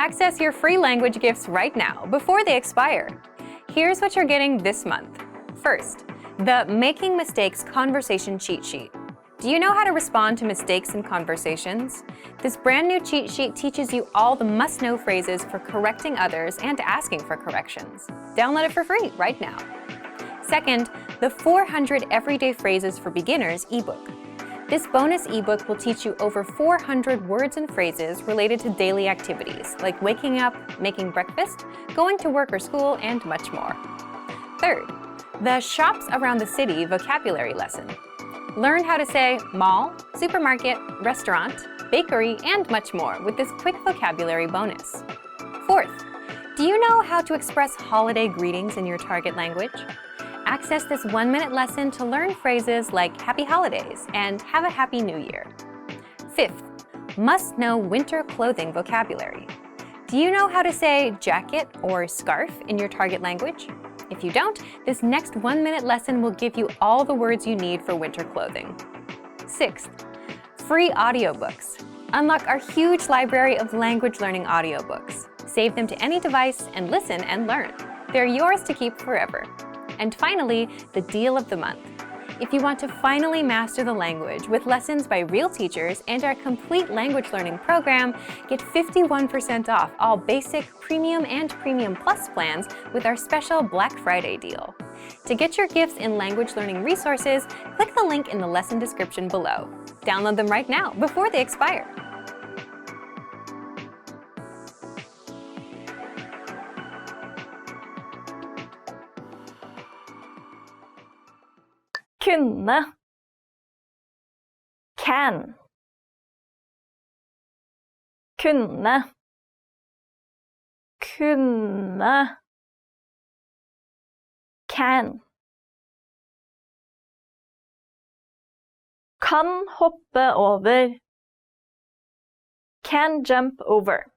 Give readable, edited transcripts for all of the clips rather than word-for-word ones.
Access your free language gifts right now before they expire. Here's what you're getting this month. First, the Making Mistakes Conversation Cheat Sheet. Do you know how to respond to mistakes in conversations? This brand new cheat sheet teaches you all the must-know phrases for correcting others and asking for corrections. Download it for free right now. Second, the 400 Everyday Phrases for Beginners ebook. This bonus ebook will teach you over 400 words and phrases related to daily activities like waking up, making breakfast, going to work or school, and much more. Third, the Shops Around the City vocabulary lesson. Learn how to say mall, supermarket, restaurant, bakery, and much more with this quick vocabulary bonus. Fourth, do you know how to express holiday greetings in your target language? Access this 1-minute lesson to learn phrases like Happy Holidays and Have a Happy New Year. Fifth, must-know winter clothing vocabulary. Do you know how to say jacket or scarf in your target language? If you don't, this next 1-minute lesson will give you all the words you need for winter clothing. Sixth, free audiobooks. Unlock our huge library of language learning audiobooks. Save them to any device and listen and learn. They're yours to keep forever. And finally, the deal of the month. If you want to finally master the language with lessons by real teachers and our complete language learning program, get 51% off all basic, premium, and premium plus plans with our special Black Friday deal. To get your gifts in language learning resources, click the link in the lesson description below. Download them right now before they expire. Kunne. Can. Kunne. Kunne. Can. Kan hoppe over. Can jump over.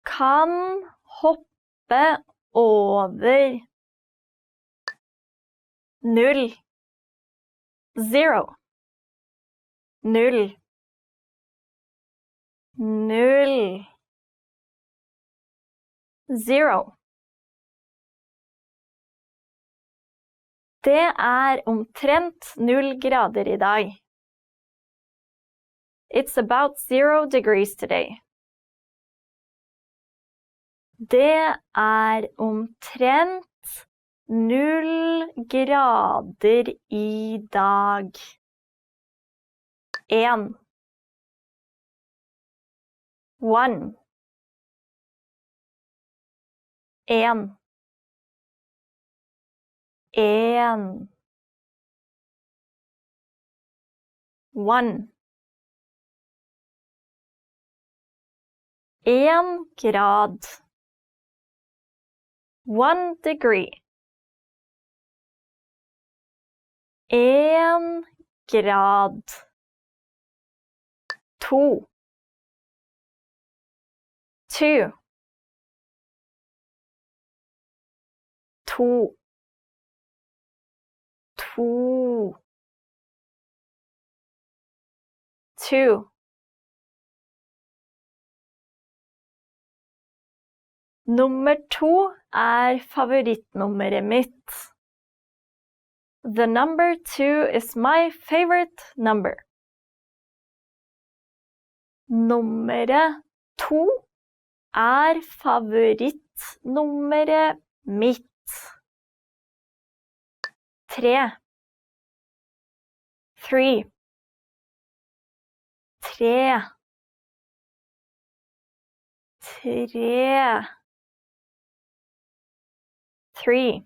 Kan hoppe over. 0. 0. 0. 0. 0. Det omtrent 0 grader i dag. It's about 0 degrees today. Det omtrent 0 grader i dag. 1. 1. 1. 1. 1. 1 grad. 1 degree. 1 grad. 2. 2. 2. 2. 2. Nummer 2 favorittnummeret mitt. The number 2 is my favorite number. Nummeret 2 favorittnummeret mitt. 3. 3. 3. 3. 3.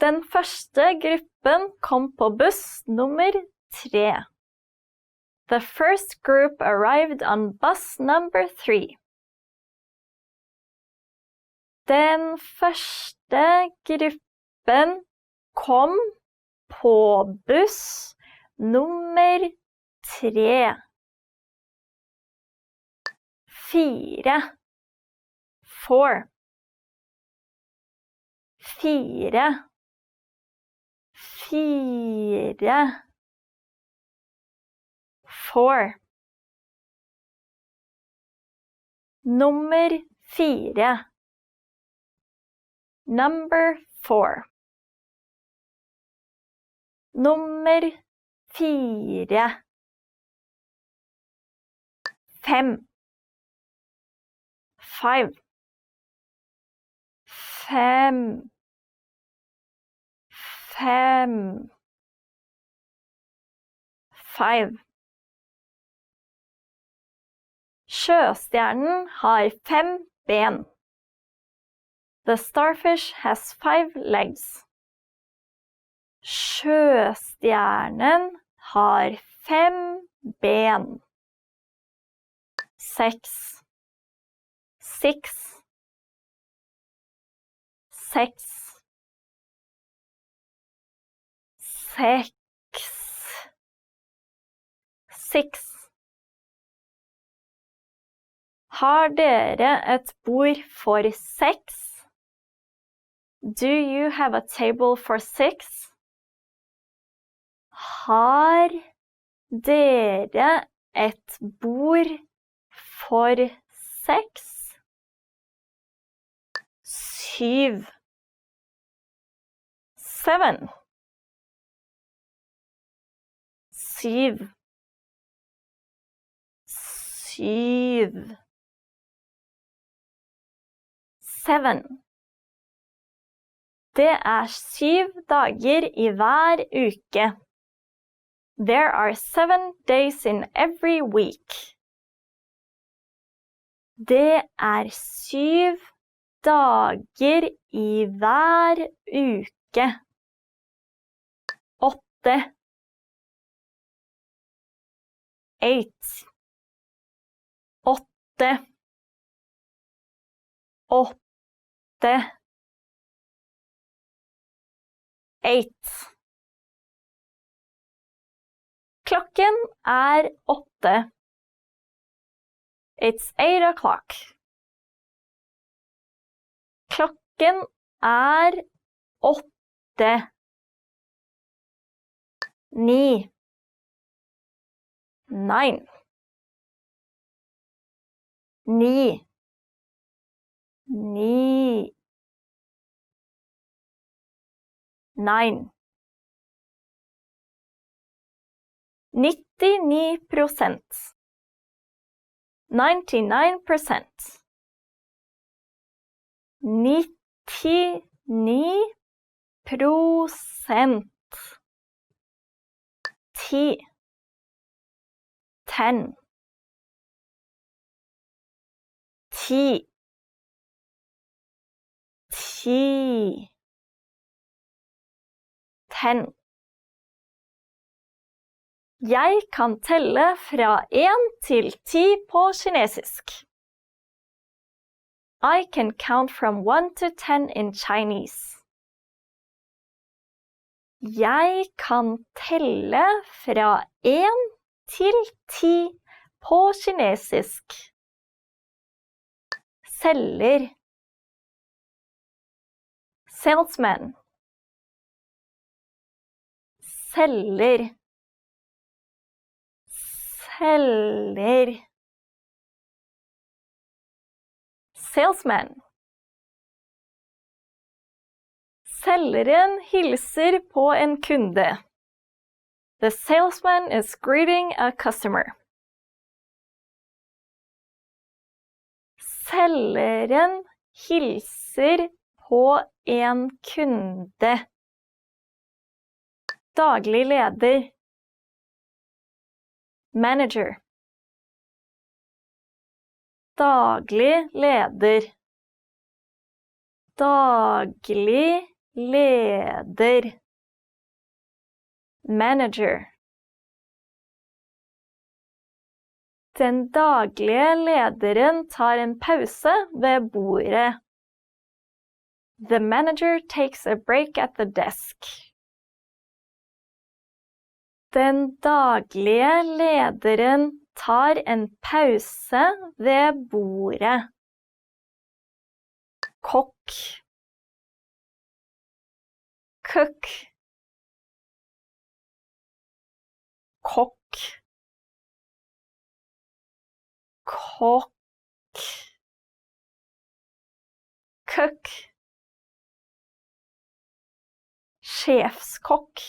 Den første gruppen kom på buss nummer 3. The first group arrived on bus number 3. Den første gruppen kom på buss nummer 3. 4. 4. 4. 4. 4. Nummer 4. Number 4. Nummer 4. 5. 5. 5. 5. 5. Sjøstjernen har 5 ben. The starfish has 5 legs. Sjøstjernen har 5 ben. 6. 6. 6. 6. 6. Har dere et bord for 6? Do you have a table for 6? Har dere et bord for 6? 7. 7. 7. 7. 7. Det 7 dager I hver uke. There are 7 days in every week. Det 7 dager I hver uke. 8. 8. 8. 8. 8. Klokken 8. It's 8 o'clock. Klokken 8. 9. 9. 9. 9. 9. 99%. 99%. 99%. 10. 10. 10. 10. 10. Jeg kan telle fra 1 til 10 på kinesisk. I can count from 1 to 10 in Chinese. Jeg kan telle fra 1 til 10 på kinesisk. Selger. Salesman. Selger. Selger. Salesman. Selgeren hilser på en kunde. The salesman is greeting a customer. Selgeren hilser på en kunde. Daglig leder. Manager. Daglig leder. Daglig leder. Manager. Den daglige lederen tar en pause ved bordet. The manager takes a break at the desk. Den daglige lederen tar en pause ved bordet. Kokk. Cook. Kokk. Kokk. Cook. Sjefskokk.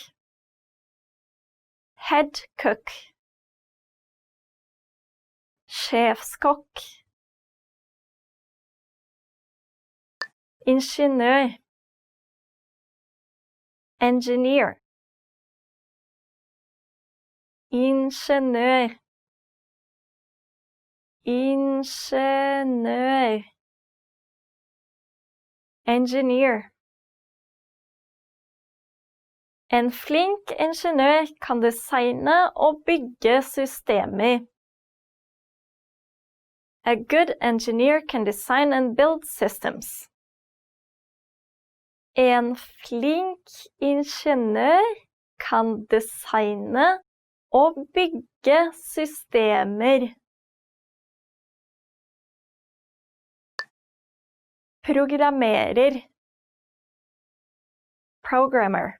Head cook. Sjefskokk. Ingeniør. Engineer. Ingeniør. Ingeniør. Engineer. En flink ingeniør kan designe og bygge systemer. A good engineer can design and build systems. En flink ingeniør kan designe og bygge systemer. Programmerer. Programmer.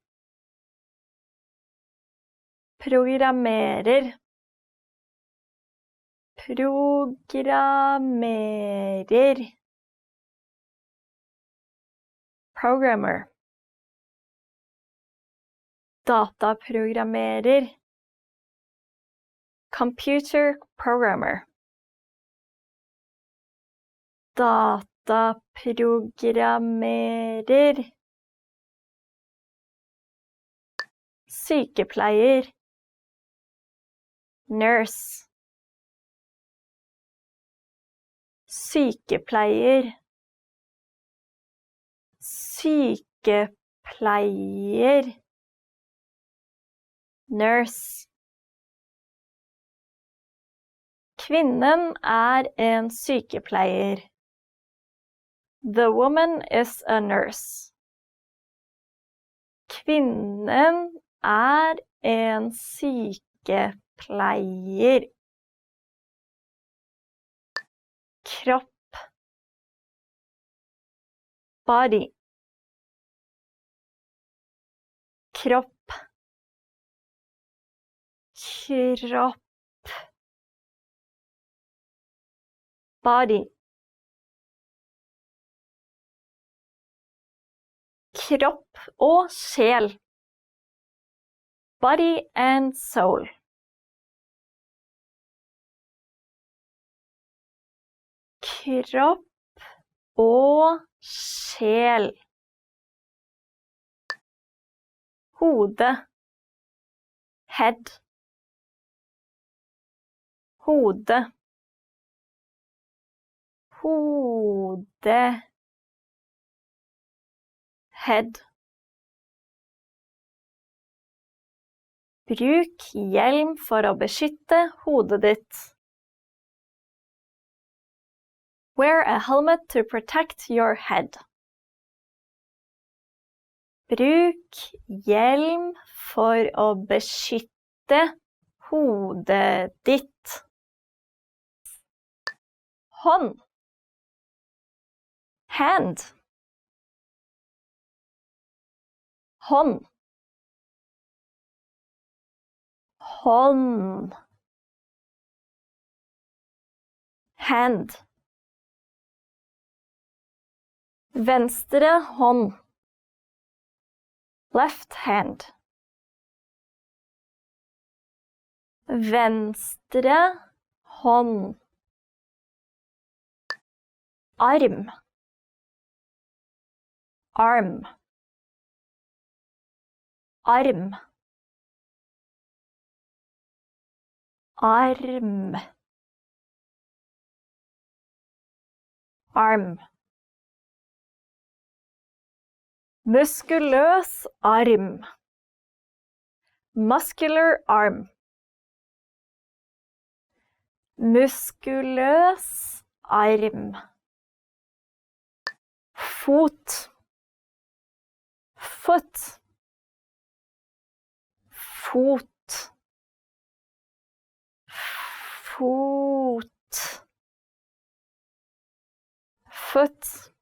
Programmerer. Programmerer. Programmer. Dataprogrammerer. Computer programmer. Dataprogrammerer. Sykepleier. Nurse. Sykepleier. Sykepleier. Nurse. Kvinnen en sykepleier. The woman is a nurse. Kvinnen en sykepleier. Kropp. Body. Kropp. Kropp. Body. Kropp og sjel. Body and soul. Kropp og sjel. Hode. Head. Hode. Hode. Head. Bruk hjelm for å beskytte hodet ditt. Wear a helmet to protect your head. Bruk hjelm for å beskytte hodet ditt. Hånd. Hand. Hånd. Hånd. Hand. Venstre hånd. Left hand. Venstre hånd. Arm. Arm. Arm. Arm. Arm. Muskuløs arm. Muscular arm. Muskuløs arm. Fot. Foot. Fot. Fot. Foot.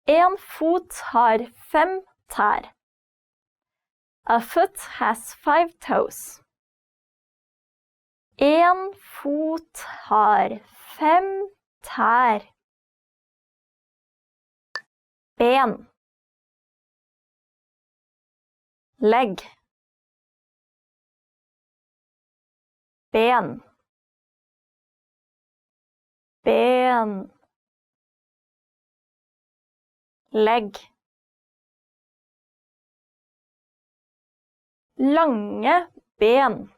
En fot har 5 tær. A foot has 5 toes. En fot har 5 tær. Ben. Legg. Ben. Ben. Legg. Lange ben.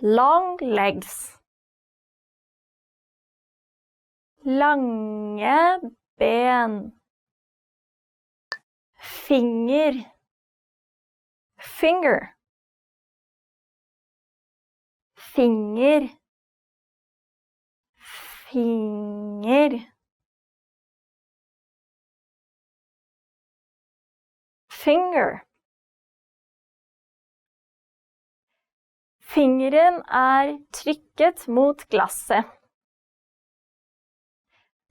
Long legs. Lange ben. Finger. Finger. Finger. Finger. Finger. Fingeren trykket mot glasset.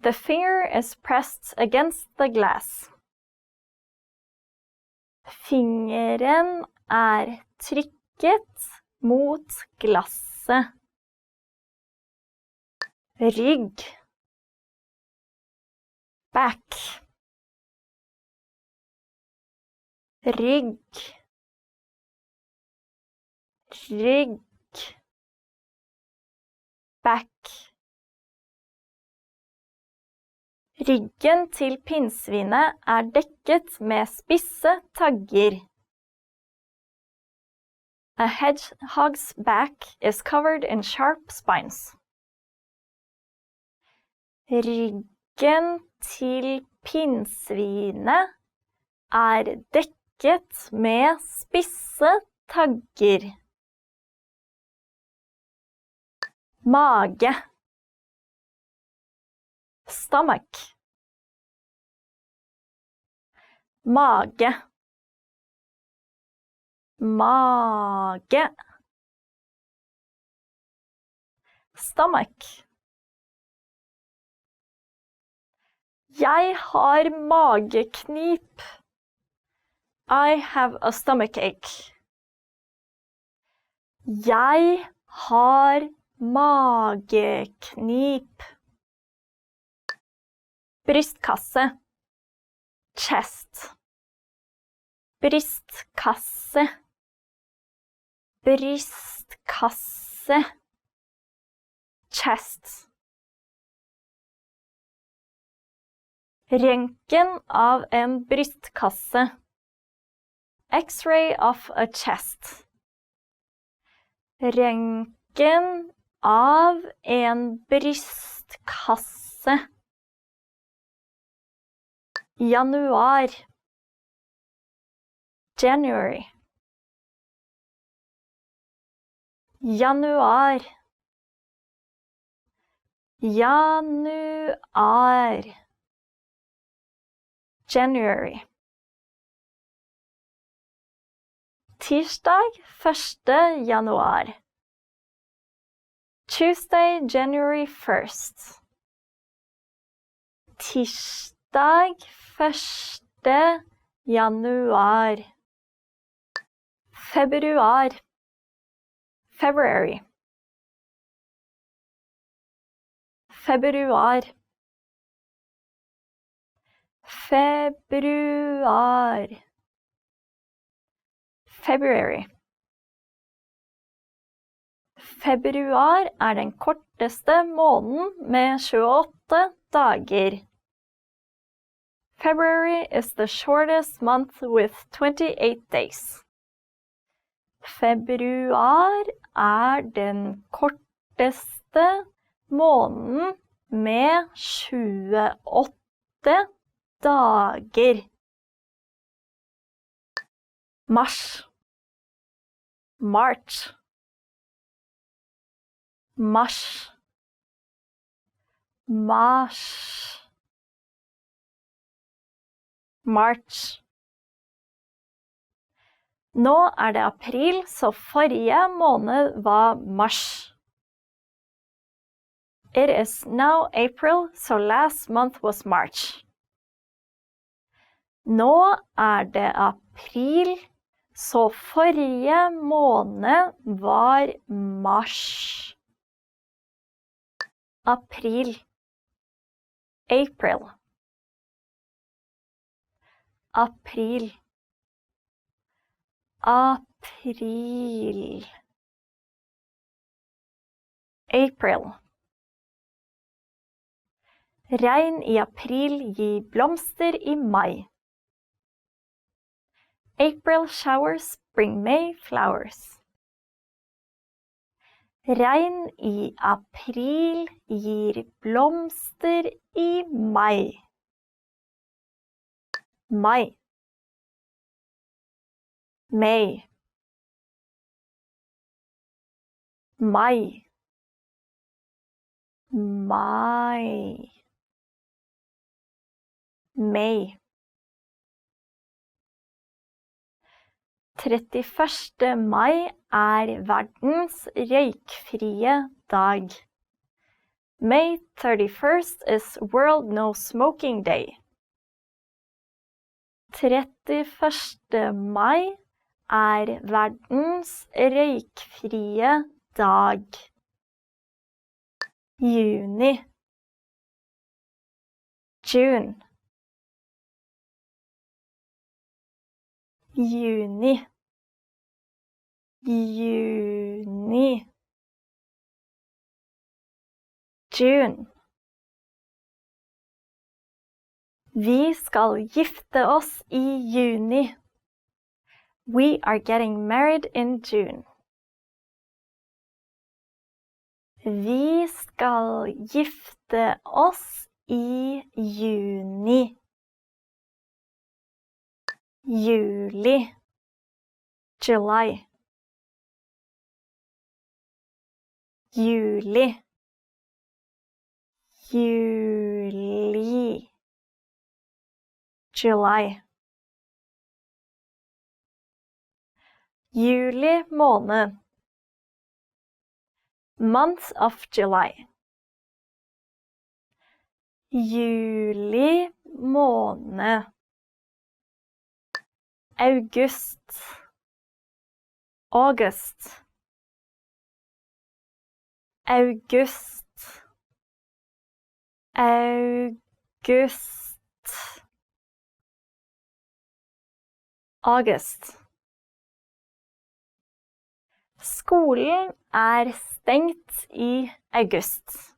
The finger is pressed against the glass. Fingeren trykket mot glasset. Rygg. Back. Rygg. Rygg. Back. Ryggen til pinnsvinet dekket med spisse tagger. A hedgehog's back is covered in sharp spines. Ryggen til pinnsvinet dekket med spisse tagger. Mage. Stomach. Mage. Mage. Stomach. Jeg har mageknip. I have a stomachache. Jeg har mageknip. Brystkasse. Chest. Brystkasse. Brystkasse. Chest. Røntgen av en brystkasse. X-ray of a chest. Røntgen av en brystkasse. Januar. January. Januar. Januar. January. Tirsdag 1. januar. Tuesday, January 1st. Tirsdag 1. januar. Februar. February. Februar. Februar. February. Februar den korteste måneden med 28 dager. February is the shortest month with 28 days. Februar den korteste måneden med 28 dager. Mars. March. Mars. Mars. March. Nå det april, så forrige måned var mars. It is now April, so last month was March. Nå det april, Så forrige måned var mars. April. April. April. April. April. Regn i april gir blomster i mai. April showers bring May flowers. Regn i april gir blomster i mai. Mai. May. Mai. Mai. May. 31. mai verdens røykfrie dag. May 31st is World No Smoking Day. 31. mai verdens røykfrie dag. Juni. June. Juni. Juni. June. Vi skal gifte oss i juni. We are getting married in June. Vi skal gifte oss i juni. Juli. July. Juli. Juli. July. Juli måned. Month of July. Juli måned. August. August. August. August. August. Skolen stengt i august.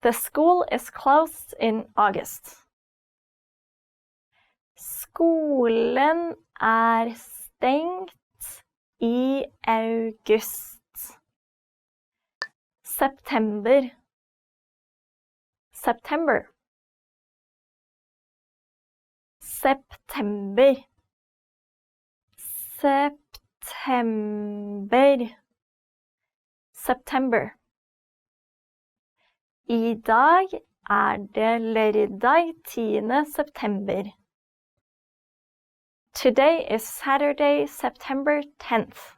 The school is closed in August. Skolen stengt i august. September. September. September. September. September. I dag det lørdag 10. september. Today is Saturday, September 10th.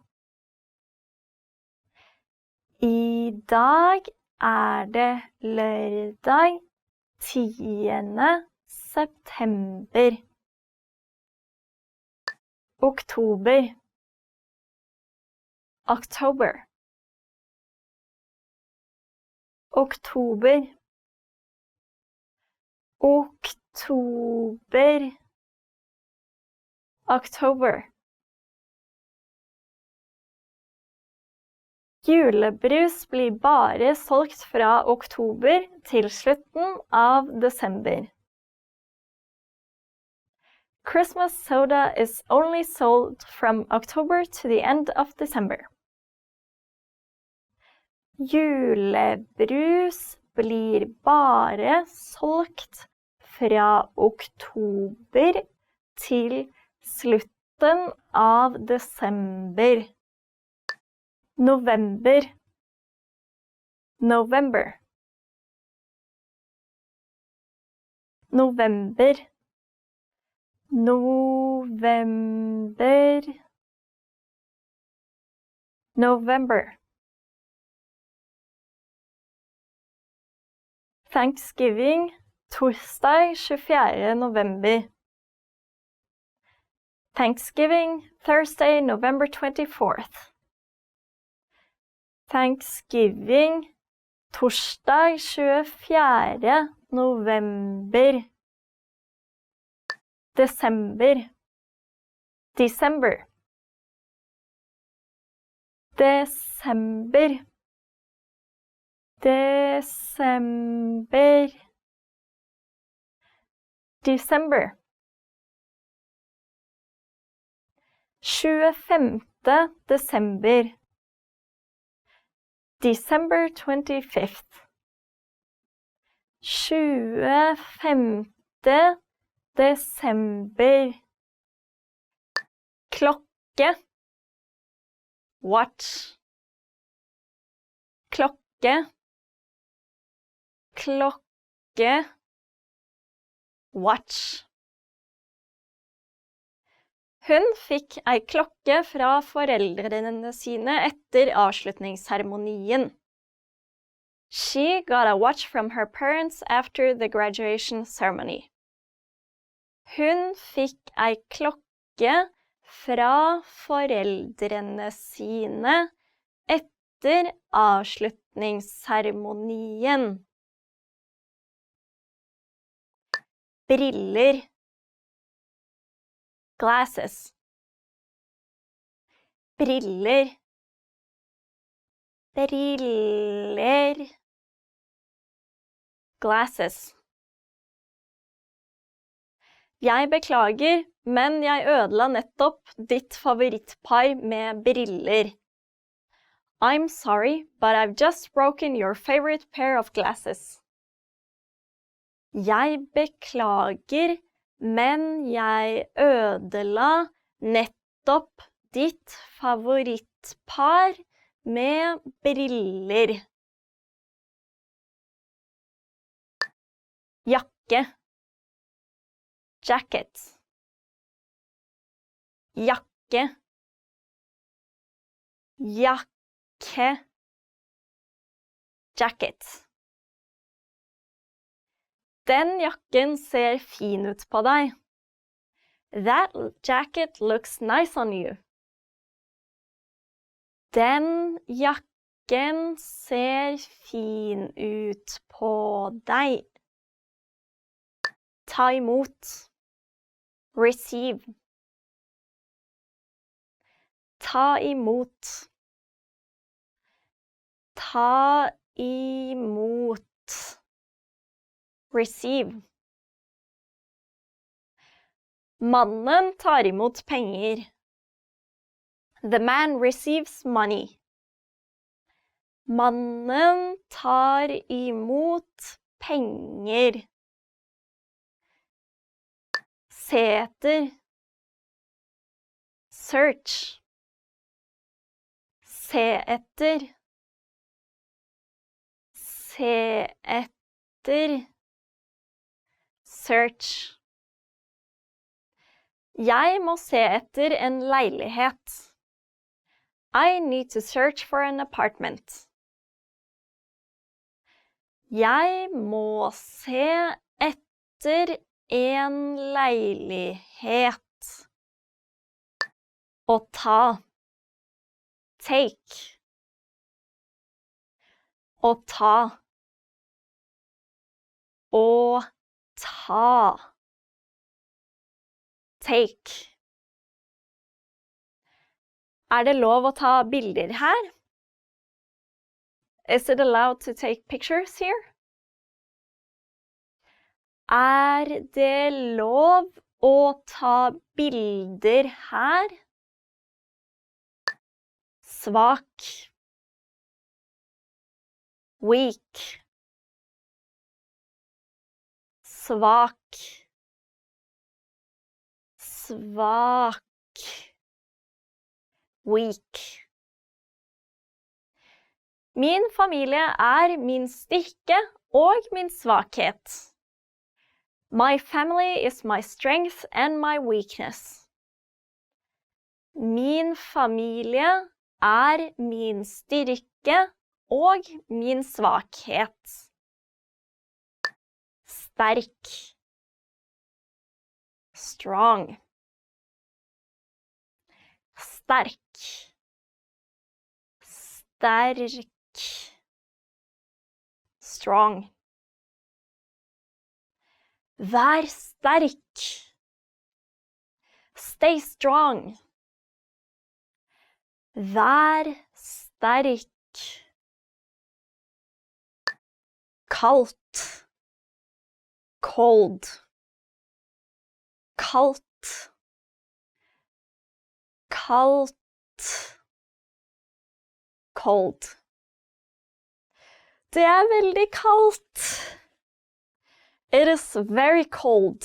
I dag det lørdag 10. september. Oktober. October. Oktober. Oktober. October. Julebrus blir bare solgt fra oktober til slutten av desember. Christmas soda is only sold from October to the end of December. Julebrus blir bare solgt fra oktober til slutten av desember. November. November. November. November. November. Thanksgiving, torsdag 24. november. Thanksgiving, Thursday, November 24th. Thanksgiving, torsdag 24. november. December. December. December. December. December. 25. December. December 25th. 25. December. Klokke. Watch. Klokke. Klokke. Watch. Hun fikk ei klokke fra foreldrene sine etter avslutningsseremonien. She got a watch from her parents after the graduation ceremony. Hun fikk ei klokke fra foreldrene sine etter avslutningsseremonien. Briller. Glasses. Briller. Briller. Glasses. Jeg beklager, men jeg ødela nettopp ditt favorittpar med briller. I'm sorry, but I've just broken your favorite pair of glasses. Jeg beklager, men jeg ødela nettopp ditt favorittpar med briller. Jakke. Jacket. Jakke. Jakke. Jacket. Den jakken ser fin ut på deg. That jacket looks nice on you. Den jakken ser fin ut på deg. Ta imot. Receive. Ta imot. Ta imot. Receive. Mannen tar imot penger. The man receives money. Mannen tar imot penger. Se etter. Search. Se etter. Se etter. Search. Jeg må se etter en leilighet. I need to search for an apartment. Jeg må se etter en leilighet. Å ta. Take. Å ta. Å ta. Take. Det lov å ta bilder her? Is it allowed to take pictures here? Det lov å ta bilder her? Svak. Weak. Svak. Svak. Weak. Min familie min styrke og min svakhet. My family is my strength and my weakness. Min familie min styrke og min svakhet. Sterk. Strong. sterk, sterk, strong. Vær sterk. Stay strong. Vær sterk. Kaldt. Cold. Kaldt. Kaldt. Cold. Det er veldig kaldt. It is very cold.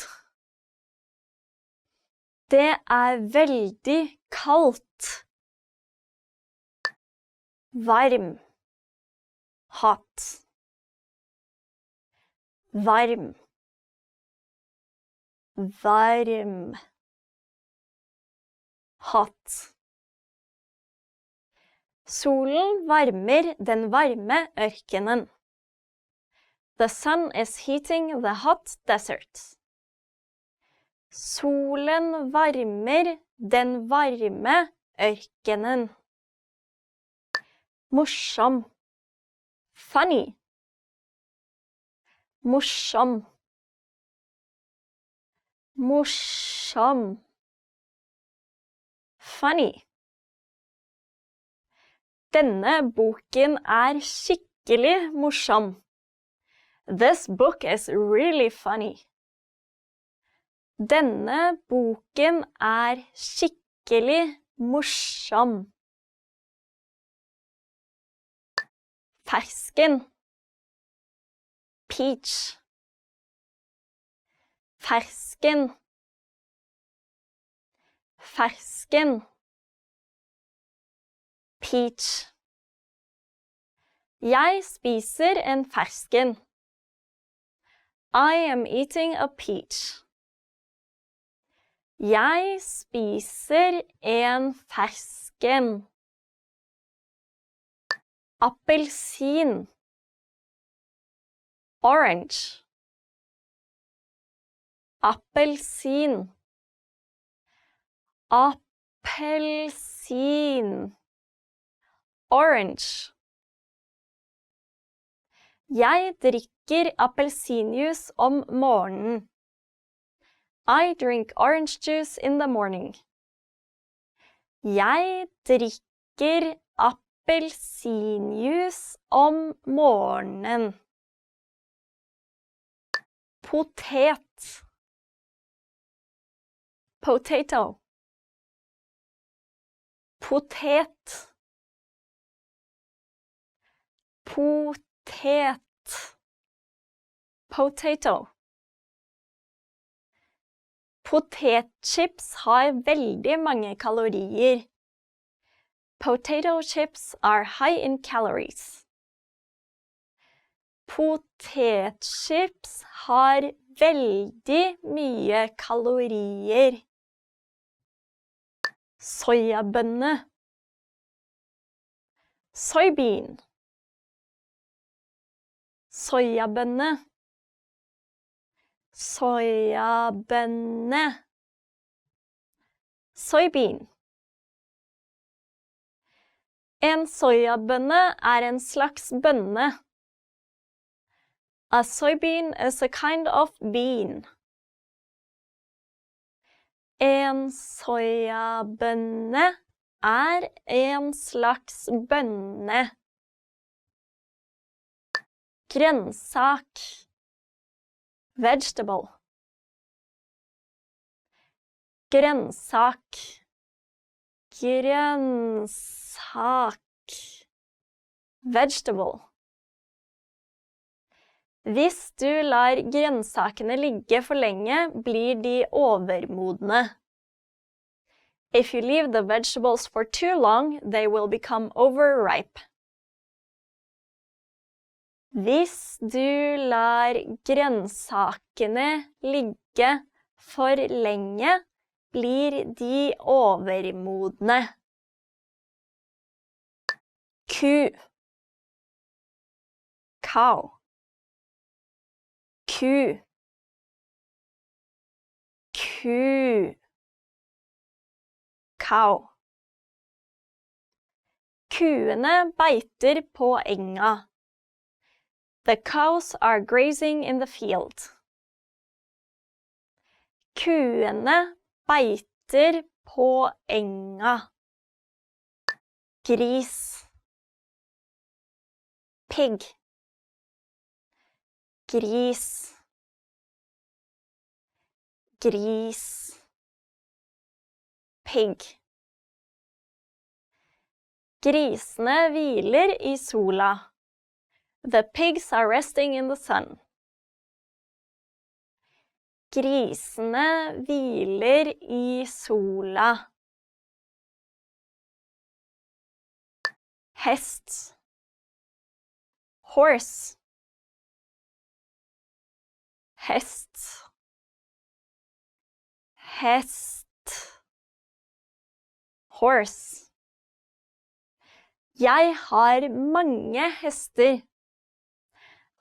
Det er veldig kaldt. Varm. Hot. Varm. Varm. Hot. Solen varmer den varme ørkenen. The sun is heating the hot desert. Solen varmer den varme ørkenen. Morsom. Funny. Morsom. Morsom. Funny. Denne boken er skikkelig morsom. This book is really funny. Denne boken er skikkelig morsom. Fersken. Peach. Fersken. Fersken. Peach. Jeg spiser en fersken. I am eating a peach. Jeg spiser en fersken. Appelsin. Orange. Appelsin. Appelsin. Orange. Jeg drikker appelsinjuice om morgenen. I drink orange juice in the morning. Jeg drikker appelsinjuice om morgenen. Potet. Potato. Potet. Potet. Potato. Potetchips har veldig mange kalorier. Potato chips are high in calories. Potetchips har veldig mye kalorier. Soyabønne. Soybean. Soyabønne. Soyabønne. Soybean. En soyabønne er en slags bønne. A soybean is a kind of bean. En soyabønne er en slags bønne. Grønnsak. Vegetable. Grønnsak. Grønnsak. Vegetable. Hvis du lar grønnsakene ligge for lenge, blir de overmodne. If you leave the vegetables for too long, they will become overripe. Hvis du lar grønnsakene ligge for lenge, blir de overmodne. Ku. Cow. Ku. Ku. Cow. Kuene beiter på enga. The cows are grazing in the field. Kuene beiter på enga. Gris. Pig. Gris. Gris. Pig. Grisene hviler i sola. The pigs are resting in the sun. Grisene hviler i sola. Hest. Horse. Hest. Hest. Horse. Jeg har mange hester.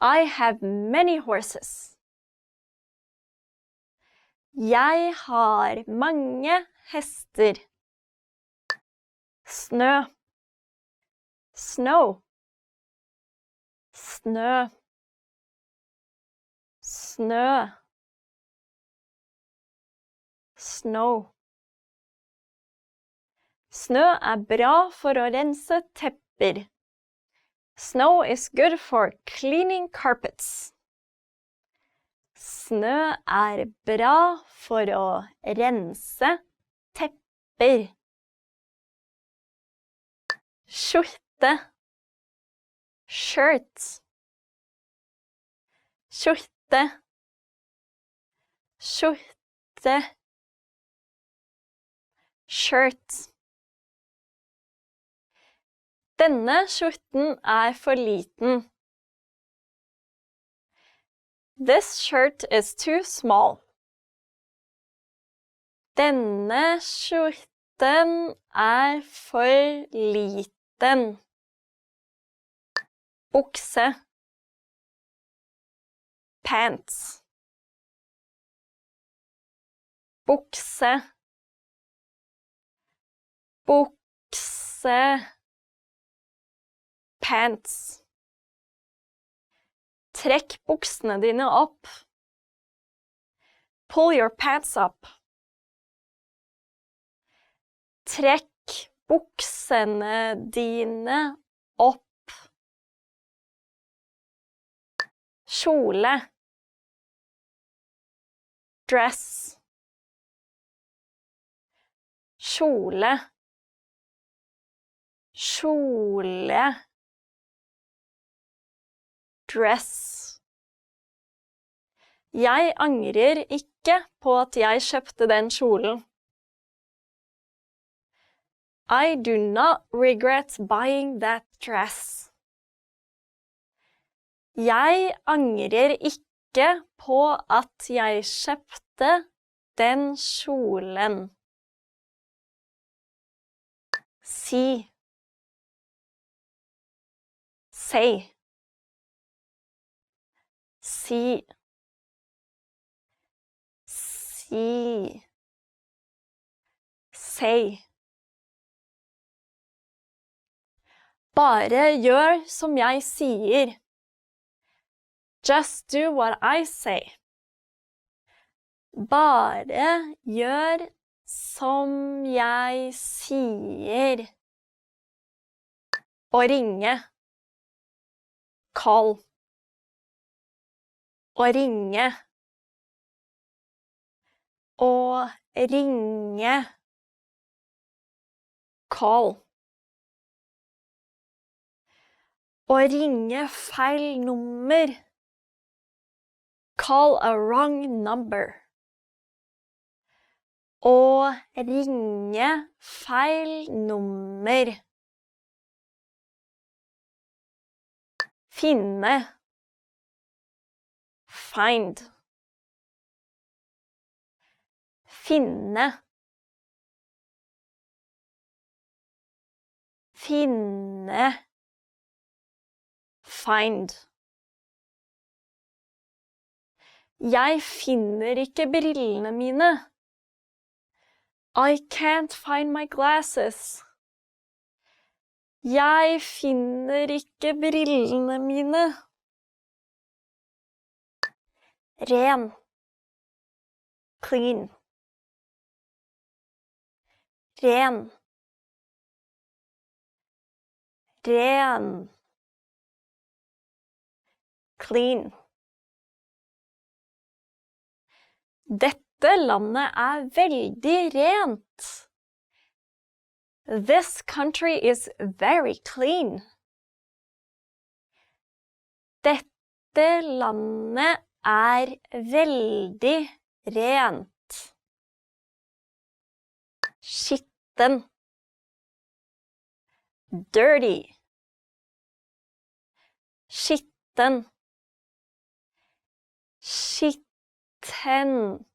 I have many horses. Jeg har mange hester. Snø. Snow. Snø. Snø. Snow. Snø bra for å rense tepper. Snow is good for cleaning carpets. Snø bra for å rense tepper. Skjorte. Shirt. Skjorte. Skjorte. Shirt. Denne skjorten for liten. This shirt is too small. Denne skjorten for liten. Bukse. Pants. Bukse. Bukse. Pants. Trekk buksene dine opp. Pull your pants up. Trekk buksene dine opp. Kjole. Dress. Kjole. Kjole. Dress. Jeg angrer ikke på at jeg kjøpte den kjolen. I do not regret buying that dress. Jeg angrer ikke på at jeg kjøpte den kjolen. Si. Say. Si. Si. Say. Bare gjør som jeg sier. Just do what I say. Bare gjør som jeg sier. Å ringe. Call. Å ringe. Å ringe. Call. Å ringe feil nummer. Call a wrong number. Å ringe feil nummer. Finne. Find. Finne. Finne. Find. Jeg finner ikke brillene mine. I can't find my glasses. Jeg finner ikke brillene mine. Ren. Clean. Ren. Ren. Clean. Dette landet veldig rent. This country is very clean. Dette landet veldig rent. Skitten. Dirty. Skitten. Skitten.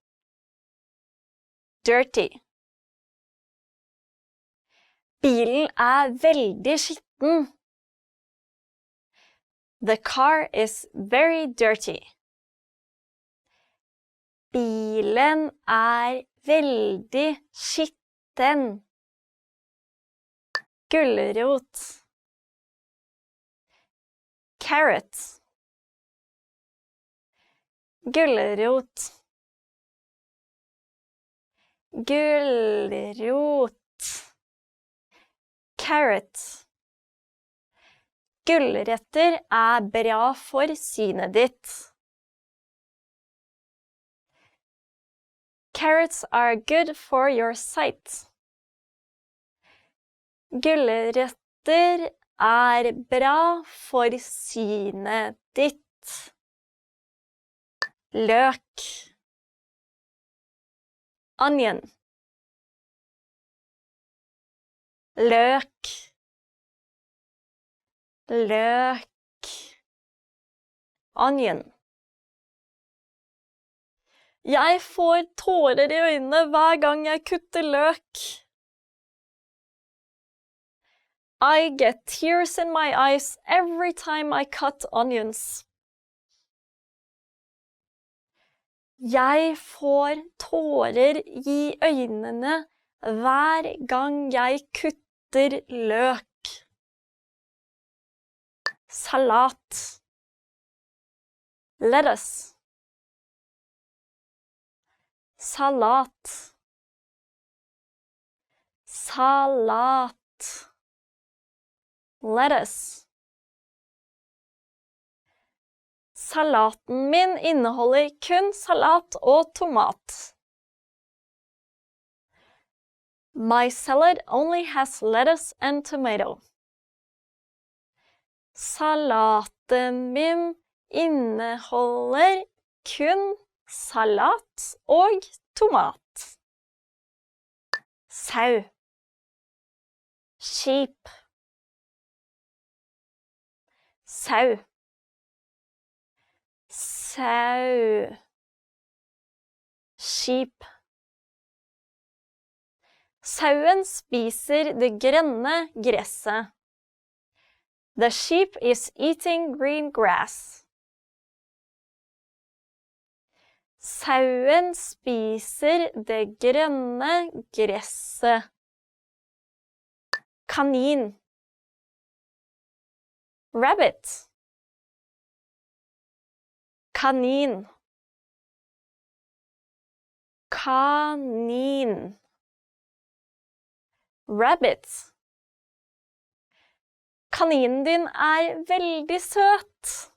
Dirty. Bilen veldig skitten. The car is very dirty. Bilen veldig skitten. Gulrot. Carrot. Gulrot. Gulrot. Carrot. Gulrøtter bra for synet ditt. Carrots are good for your sight. Gulrøtter bra for synet ditt. Løk. Onion. Løk. Løk. Onion. Jeg får tårer i øynene hver gang jeg kutter løk. I get tears in my eyes every time I cut onions. Jeg får tårer i øynene hver gang jeg kutter løk. Salat. Lettuce. Salat. Salat. Lettuce. Salaten min inneholder kun salat og tomat. My salad only has lettuce and tomato. Salaten min inneholder kun salat og tomat. Sau. Sheep. Sau. Sau. Sheep. Sauen spiser det grønne gresset. The sheep is eating green grass. Sauen spiser det grønne gresset. Kanin. Rabbit. Kanin. Kanin. Rabbit. Kaninen din veldig søt.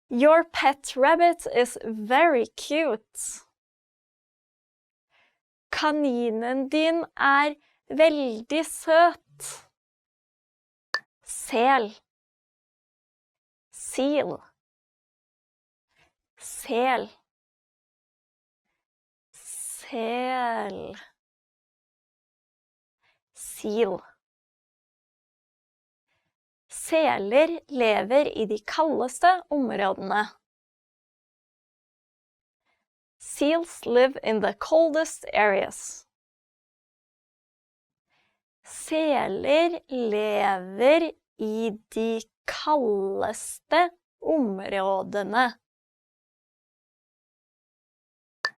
Your pet rabbit is very cute. Kaninen din veldig søt. Sel. Seal. Sel. Sel. Seal. Seler lever i de kaldeste områdene. Seals live in the coldest areas. Seler lever i de kaldeste områdene.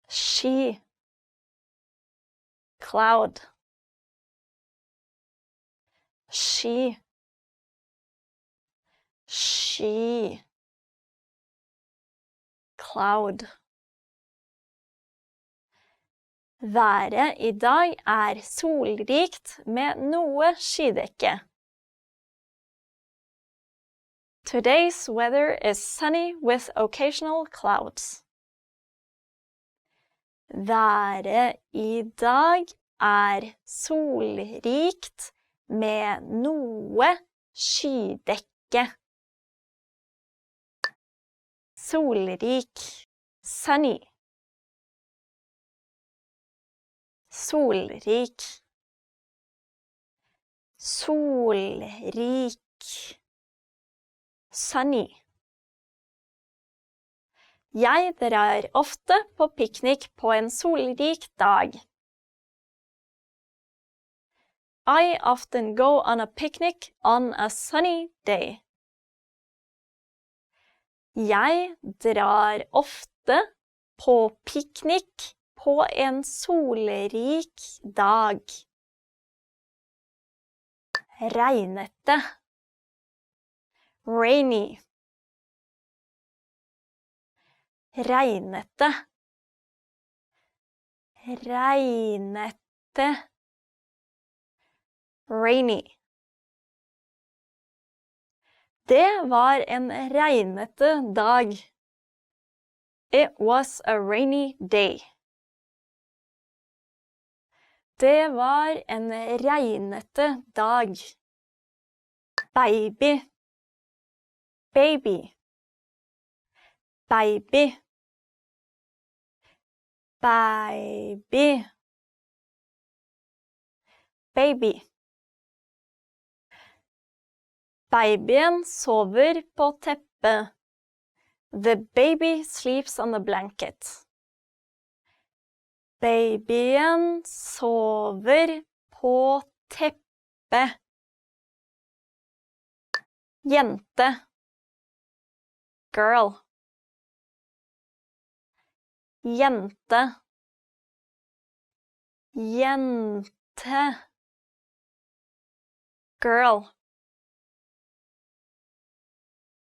Sky. Cloud. She. Cloud. Været I dag solrikt med noe skydekke. Today's weather is sunny with occasional clouds. Været I dag solrikt med noe skydekke. Solrik. Sunny. Solrik. Solrik. Sunny. Jeg drar ofte på piknik på en solrik dag. I often go on a picnic on a sunny day. Jeg drar ofte på piknik på en solrik dag. Regnete. Rainy. Regnete. Regnete. Rainy. Det var en regnete dag. It was a rainy day. Det var en regnete dag. Baby. Baby. Baby. Baby. Baby. Babyen sover på teppet. The baby sleeps on the blanket. Babyen sover på teppet. Jente. Girl. Jente. Jente. Girl.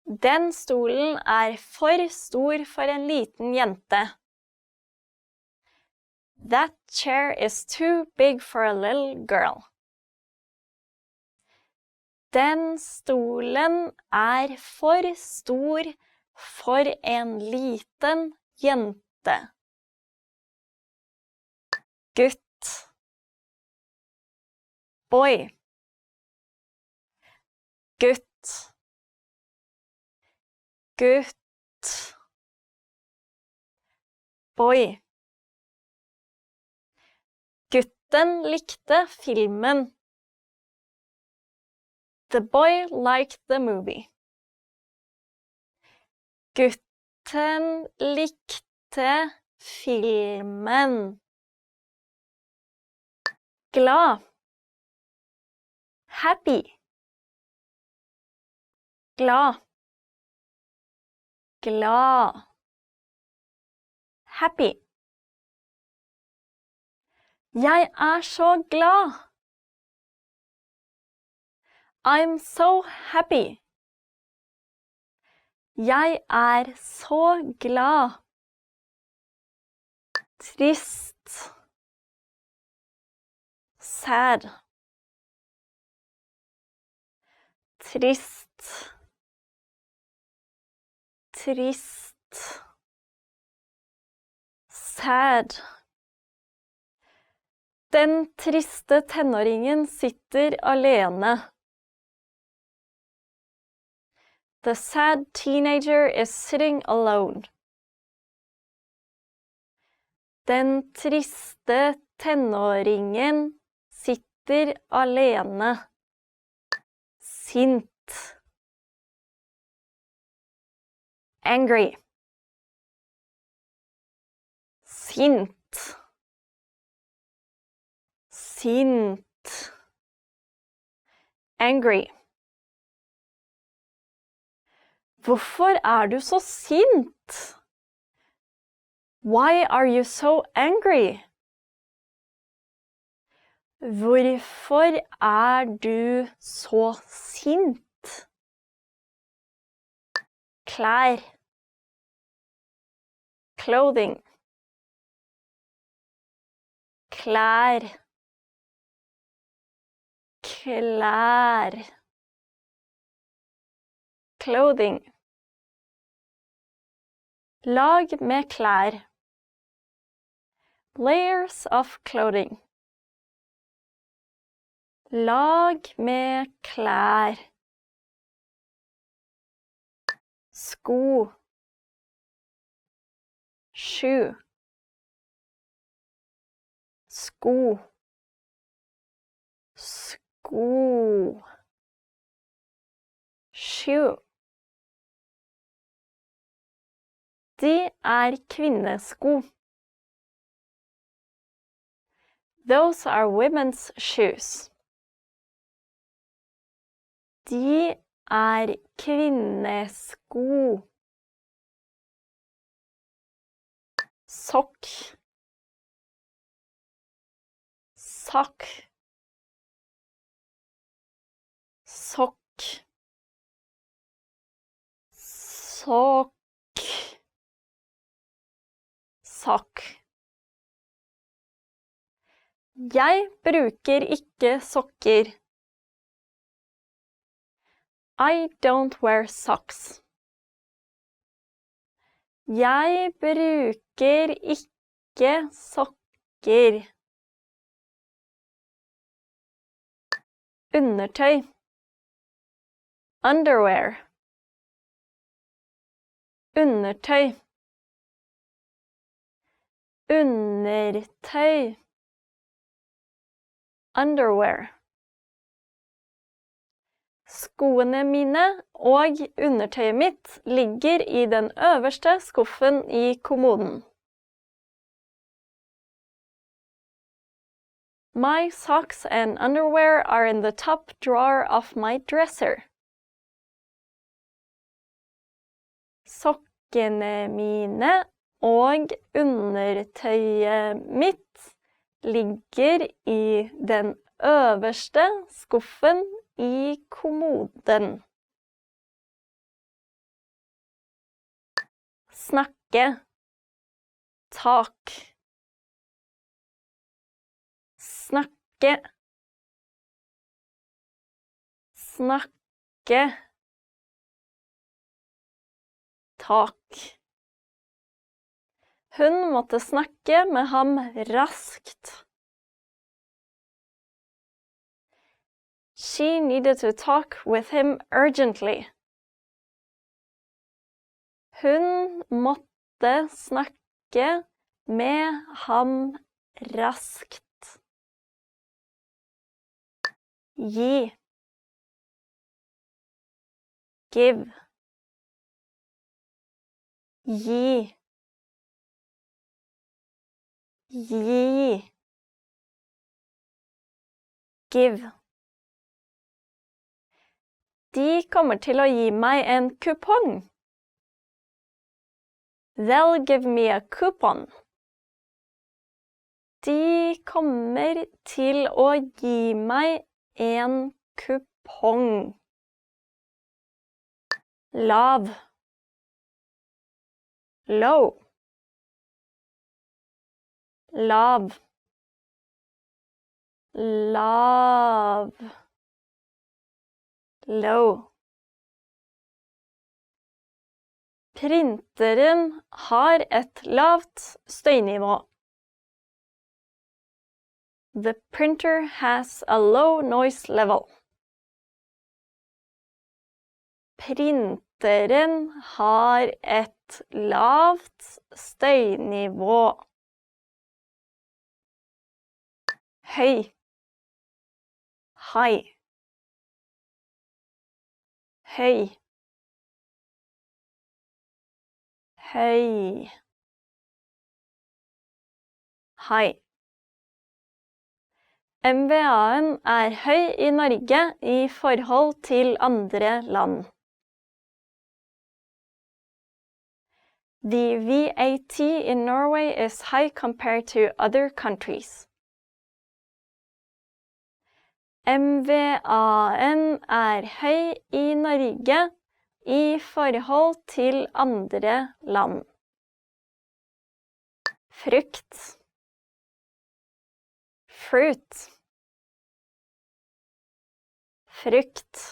Den stolen for stor for en liten jente. That chair is too big for a little girl. Den stolen for stor for en liten jente. Gutt. Boy. Gutt. Gutt. Boy. Gutten likte filmen. The boy liked the movie. Gutten likte filmen. Glad. Happy. Glad. Glad. Happy. Jeg så glad. I'm so happy. Jeg så glad. Trist. Sad. Trist. Trist. Sad. Den triste tenåringen sitter alene. The sad teenager is sitting alone. Den triste tenåringen sitter alene. Sint. Angry. Sint. Sint. Angry. Hvorfor du så sint? Why are you so angry? Hvorfor du så sint? Klær. Clothing. Klær. Klær. Clothing. Lag med klær. Layers of clothing. Lag med klær. Sko. Shoe. Sko. Sko. Shoe. De kvinnesko. Those are women's shoes. De kvinnesko. Sokk. Sock. Sokk. Sokk. Sock. Jeg bruker ikke sokker. I don't wear socks. Jeg bruker ikke sokker. Undertøy. Underwear. Undertøy. Undertøy. Underwear. Skoene mine og undertøyet mitt ligger i den øverste skuffen i kommoden. My socks and underwear are in the top drawer of my dresser. Sokkene mine og undertøyet mitt ligger i den øverste skuffen i kommoden. Snakke. Talk. Snakke. Snakke. Talk. Hun måtte snakke med ham raskt. She needed to talk with him urgently. Hun måtte snakke med ham raskt. Gi. Give. Gi. Gi. Give. De kommer til å gi meg en kupong. They'll give me a coupon. De kommer til å gi meg en kupong. Lav. Low. Lav. Lav. Low. Printeren har et lavt støynivå. The printer has a low noise level. Printeren har et lavt støynivå. Høy. High. Høy. Høy. High. MVA-en høy i Norge i forhold til andre land. The VAT in Norway is high compared to other countries. MVA-en høy I Norge I forhold til andre land. Frukt. Fruit. Frukt.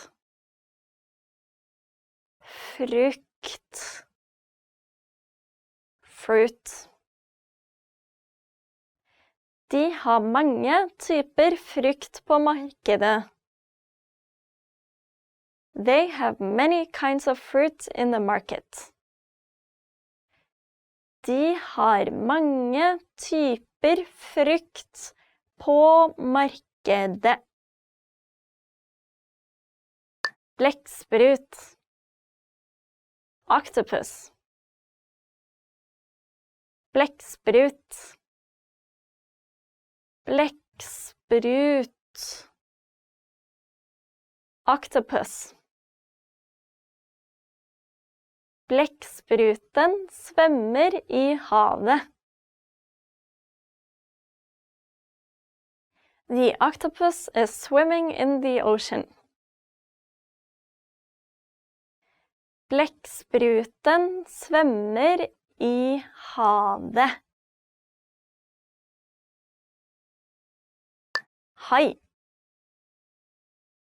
Frukt. Fruit. De har mange typer frukt på markedet. They have many kinds of fruit in the market. De har mange typer frukt på markedet. Blekksprut. Octopus. Blekksprut. Blekksprut. Octopus. Blekkspruten svømmer I havet. The octopus is swimming in the ocean. Blekkspruten svømmer I havet. Hai.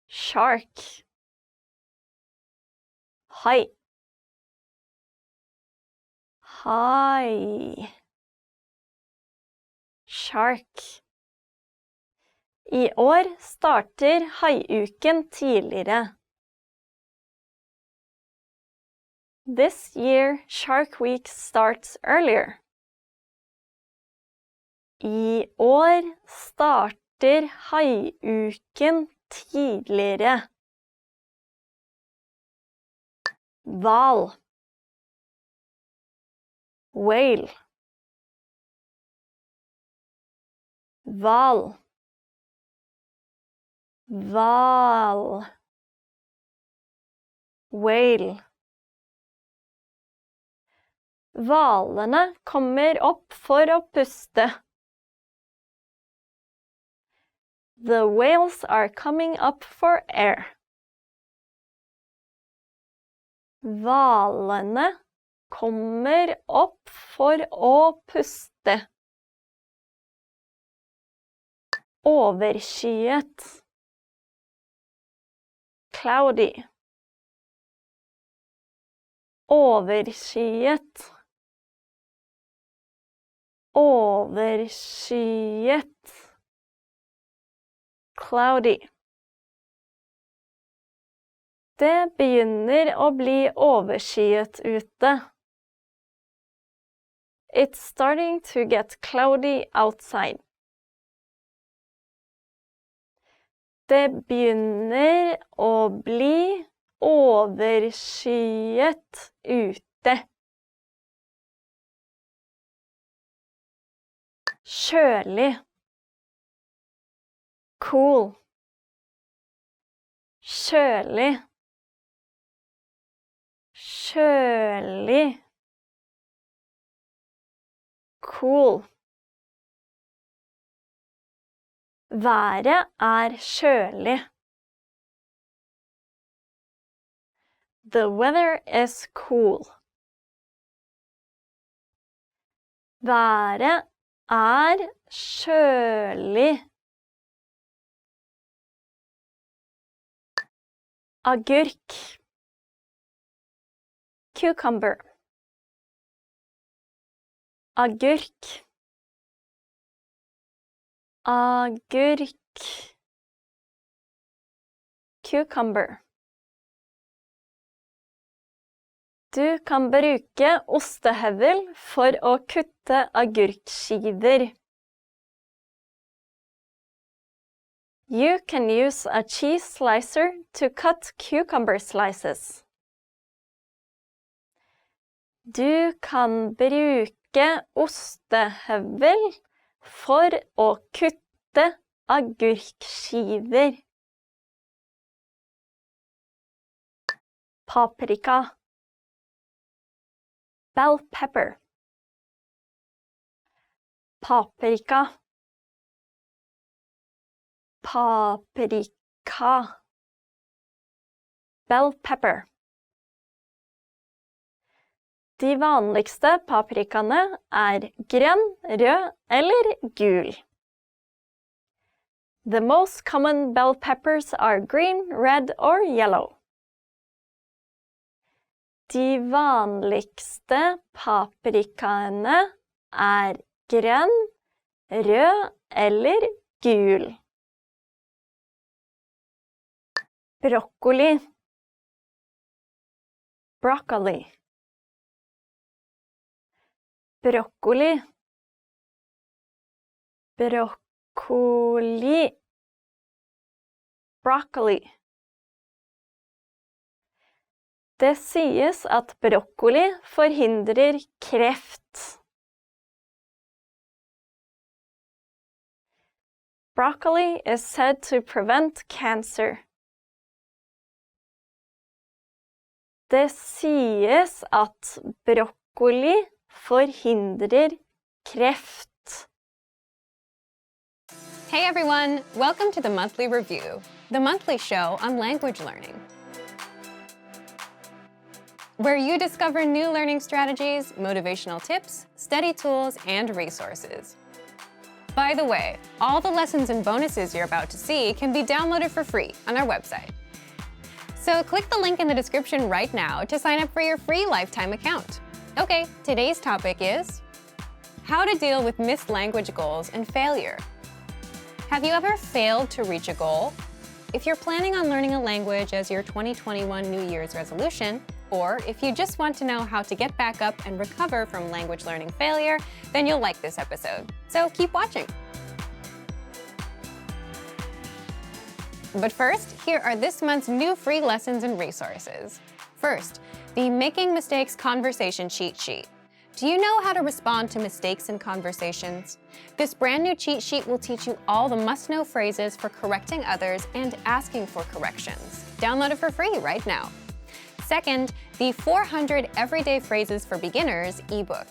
Shark. Hai. Hai. Shark. I år starter haiuken tidligere. This year, Shark Week starts earlier. I år starter haiuken tidligere. Hval. Whale. Hval. Hval. Whale. Hvalene kommer opp for å puste. The whales are coming up for air. Hvalene kommer opp for å puste. Overskyet. Cloudy. Overskyet. Overskyet. Cloudy. Det begynner å bli overskyet ute. It's starting to get cloudy outside. Det begynner å bli overskyet ute. Kjølig. Cool. Kjølig. Kjølig. Cool. Været kjølig. The weather is cool. Været kjølig. Agurk. Cucumber. Agurk. Agurk. Cucumber. Du kan bruke ostehøvel for å kutte agurkskiver. You can use a cheese slicer to cut cucumber slices. Du kan bruke ostehøvel for å kutte agurkskiver. Paprika. Bell pepper. Paprika. paprika, bell pepper. De vanligste paprikaene grønn, rød eller gul. The most common bell peppers are green, red or yellow. De vanligste paprikaene grønn, rød eller gul. Broccoli, broccoli. Broccoli, broccoli, broccoli. Det sies at broccoli forhindrer kreft. Broccoli is said to prevent cancer. Det sies at broccoli forhindrer kreft. Hey everyone, welcome to the Monthly Review, the monthly show on language learning, where you discover new learning strategies, motivational tips, study tools, and resources. By the way, all the lessons and bonuses you're about to see can be downloaded for free on our website. So click the link in the description right now to sign up for your free lifetime account. Okay, today's topic is how to deal with missed language goals and failure. Have you ever failed to reach a goal? If you're planning on learning a language as your 2021 New Year's resolution, or if you just want to know how to get back up and recover from language learning failure, then you'll like this episode. So keep watching. But first, here are this month's new free lessons and resources. First, the Making Mistakes Conversation Cheat Sheet. Do you know how to respond to mistakes in conversations? This brand new cheat sheet will teach you all the must-know phrases for correcting others and asking for corrections. Download it for free right now. Second, the 400 Everyday Phrases for Beginners ebook.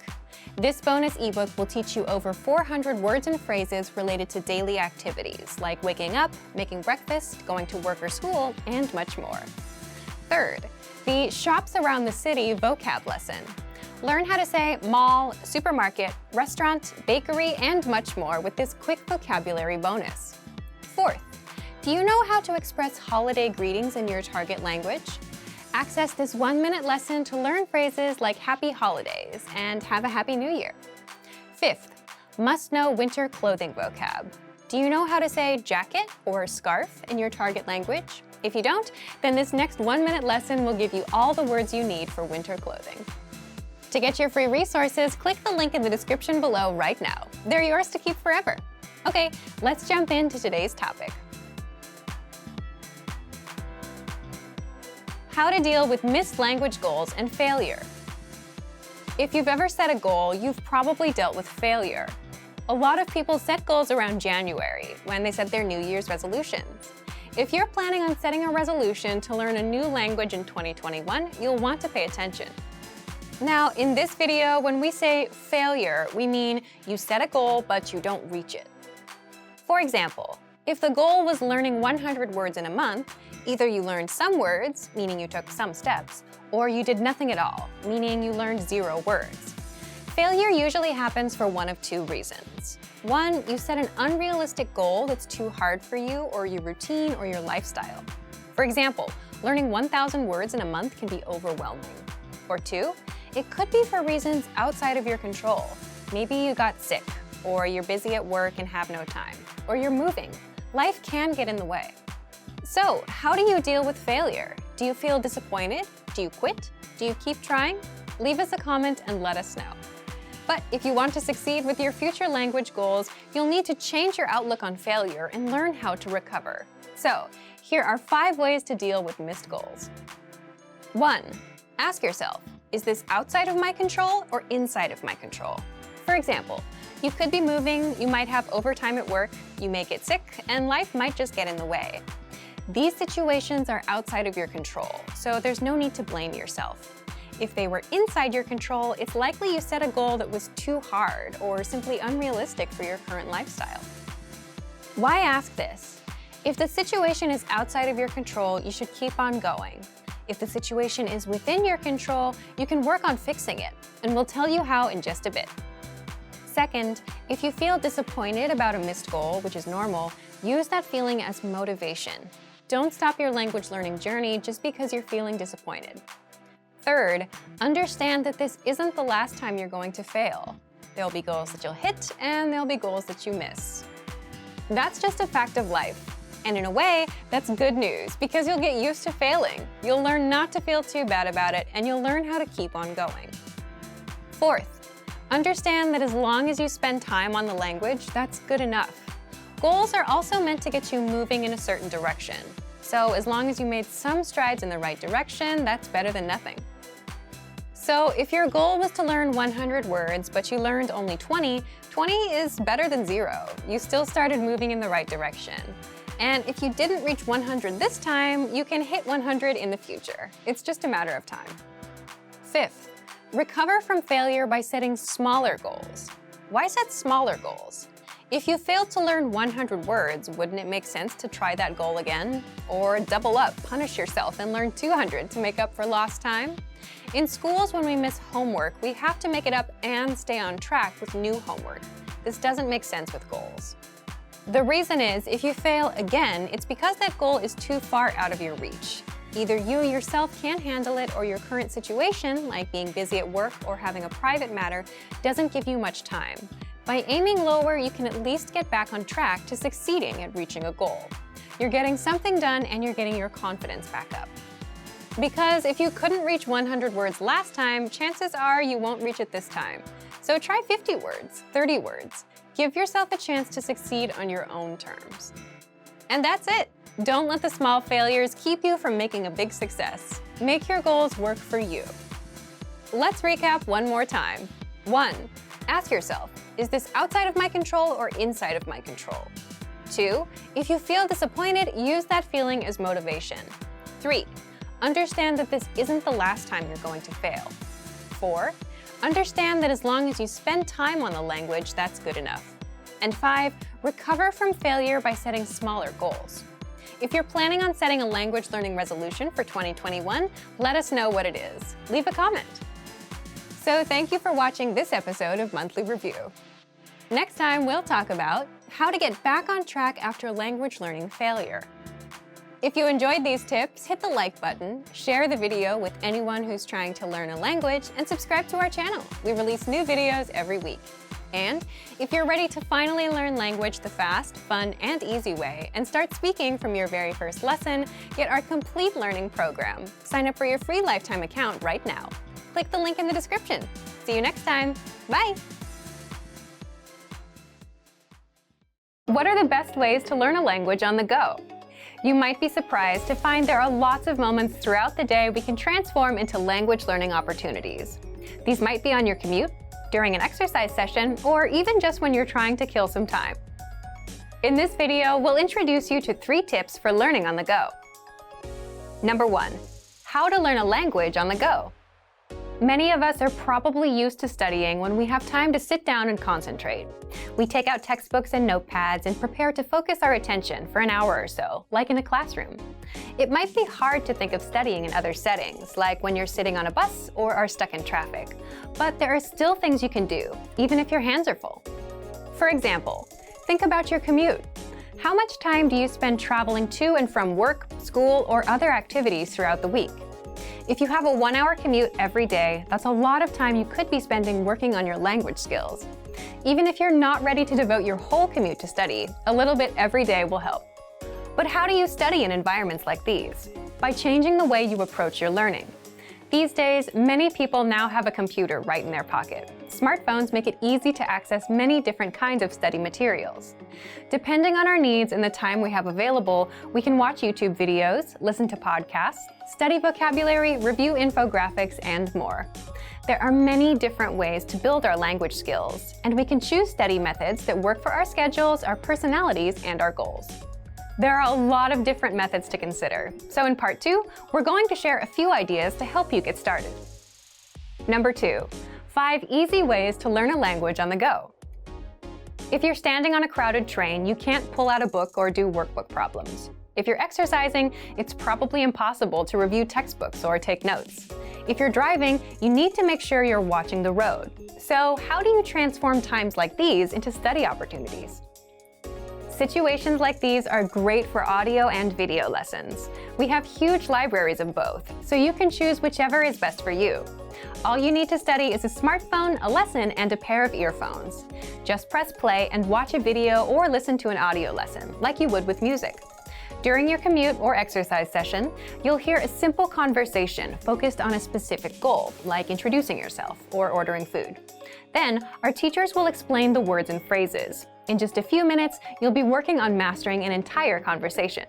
This bonus ebook will teach you over 400 words and phrases related to daily activities like waking up, making breakfast, going to work or school, and much more. Third, the Shops Around the City vocab lesson. Learn how to say mall, supermarket, restaurant, bakery, and much more with this quick vocabulary bonus. Fourth, do you know how to express holiday greetings in your target language? Access this 1-minute lesson to learn phrases like Happy Holidays and Have a Happy New Year. Fifth, must-know winter clothing vocab. Do you know how to say jacket or scarf in your target language? If you don't, then this next 1-minute lesson will give you all the words you need for winter clothing. To get your free resources, click the link in the description below right now. They're yours to keep forever. Okay, let's jump into today's topic. How to deal with missed language goals and failure. If you've ever set a goal, you've probably dealt with failure. A lot of people set goals around January, when they set their New Year's resolutions. If you're planning on setting a resolution to learn a new language in 2021, you'll want to pay attention. Now, in this video, when we say failure, we mean you set a goal, but you don't reach it. For example, if the goal was learning 100 words in a month, either you learned some words, meaning you took some steps, or you did nothing at all, meaning you learned 0 words. Failure usually happens for one of 2 reasons. One, you set an unrealistic goal that's too hard for you or your routine or your lifestyle. For example, learning 1,000 words in a month can be overwhelming. Or 2, it could be for reasons outside of your control. Maybe you got sick, or you're busy at work and have no time, or you're moving. Life can get in the way. So, how do you deal with failure? Do you feel disappointed? Do you quit? Do you keep trying? Leave us a comment and let us know. But if you want to succeed with your future language goals, you'll need to change your outlook on failure and learn how to recover. So, here are 5 ways to deal with missed goals. 1. Ask yourself, is this outside of my control or inside of my control? For example, you could be moving, you might have overtime at work, you may get sick, and life might just get in the way. These situations are outside of your control, so there's no need to blame yourself. If they were inside your control, it's likely you set a goal that was too hard or simply unrealistic for your current lifestyle. Why ask this? If the situation is outside of your control, you should keep on going. If the situation is within your control, you can work on fixing it, and we'll tell you how in just a bit. Second, if you feel disappointed about a missed goal, which is normal, use that feeling as motivation. Don't stop your language learning journey just because you're feeling disappointed. Third, understand that this isn't the last time you're going to fail. There'll be goals that you'll hit, and there'll be goals that you miss. That's just a fact of life. And in a way, that's good news because you'll get used to failing. You'll learn not to feel too bad about it, and you'll learn how to keep on going. Fourth, understand that as long as you spend time on the language, that's good enough. Goals are also meant to get you moving in a certain direction. So as long as you made some strides in the right direction, that's better than nothing. So if your goal was to learn 100 words, but you learned only 20, 20 is better than 0. You still started moving in the right direction. And if you didn't reach 100 this time, you can hit 100 in the future. It's just a matter of time. Fifth, recover from failure by setting smaller goals. Why set smaller goals? If you failed to learn 100 words, wouldn't it make sense to try that goal again? Or double up, punish yourself, and learn 200 to make up for lost time? In schools, when we miss homework, we have to make it up and stay on track with new homework. This doesn't make sense with goals. The reason is, if you fail again, it's because that goal is too far out of your reach. Either you yourself can't handle it, or your current situation, like being busy at work or having a private matter, doesn't give you much time. By aiming lower, you can at least get back on track to succeeding at reaching a goal. You're getting something done, and you're getting your confidence back up. Because if you couldn't reach 100 words last time, chances are you won't reach it this time. So try 50 words, 30 words. Give yourself a chance to succeed on your own terms. And that's it. Don't let the small failures keep you from making a big success. Make your goals work for you. Let's recap one more time. 1. Ask yourself, is this outside of my control or inside of my control? 2. If you feel disappointed, use that feeling as motivation. 3. Understand that this isn't the last time you're going to fail. 4. Understand that as long as you spend time on the language, that's good enough. And 5. Recover from failure by setting smaller goals. If you're planning on setting a language learning resolution for 2021, let us know what it is. Leave a comment. So thank you for watching this episode of Monthly Review. Next time, we'll talk about how to get back on track after language learning failure. If you enjoyed these tips, hit the like button, share the video with anyone who's trying to learn a language, and subscribe to our channel. We release new videos every week. And if you're ready to finally learn language the fast, fun, and easy way, and start speaking from your very first lesson, get our complete learning program. Sign up for your free lifetime account right now. Click the link in the description. See you next time. Bye! What are the best ways to learn a language on the go? You might be surprised to find there are lots of moments throughout the day we can transform into language learning opportunities. These might be on your commute, during an exercise session, or even just when you're trying to kill some time. In this video, we'll introduce you to 3 tips for learning on the go. Number 1. How to learn a language on the go. Many of us are probably used to studying when we have time to sit down and concentrate. We take out textbooks and notepads and prepare to focus our attention for an hour or so, like in a classroom. It might be hard to think of studying in other settings, like when you're sitting on a bus or are stuck in traffic. But there are still things you can do, even if your hands are full. For example, think about your commute. How much time do you spend traveling to and from work, school, or other activities throughout the week? If you have a 1-hour commute every day, that's a lot of time you could be spending working on your language skills. Even if you're not ready to devote your whole commute to study, a little bit every day will help. But how do you study in environments like these? By changing the way you approach your learning. These days, many people now have a computer right in their pocket. Smartphones make it easy to access many different kinds of study materials. Depending on our needs and the time we have available, we can watch YouTube videos, listen to podcasts, study vocabulary, review infographics, and more. There are many different ways to build our language skills, and we can choose study methods that work for our schedules, our personalities, and our goals. There are a lot of different methods to consider, so in part 2, we're going to share a few ideas to help you get started. Number 2, 5 easy ways to learn a language on the go. If you're standing on a crowded train, you can't pull out a book or do workbook problems. If you're exercising, it's probably impossible to review textbooks or take notes. If you're driving, you need to make sure you're watching the road. So how do you transform times like these into study opportunities? Situations like these are great for audio and video lessons. We have huge libraries of both, so you can choose whichever is best for you. All you need to study is a smartphone, a lesson, and a pair of earphones. Just press play and watch a video or listen to an audio lesson, like you would with music. During your commute or exercise session, you'll hear a simple conversation focused on a specific goal, like introducing yourself or ordering food. Then, our teachers will explain the words and phrases. In just a few minutes, you'll be working on mastering an entire conversation.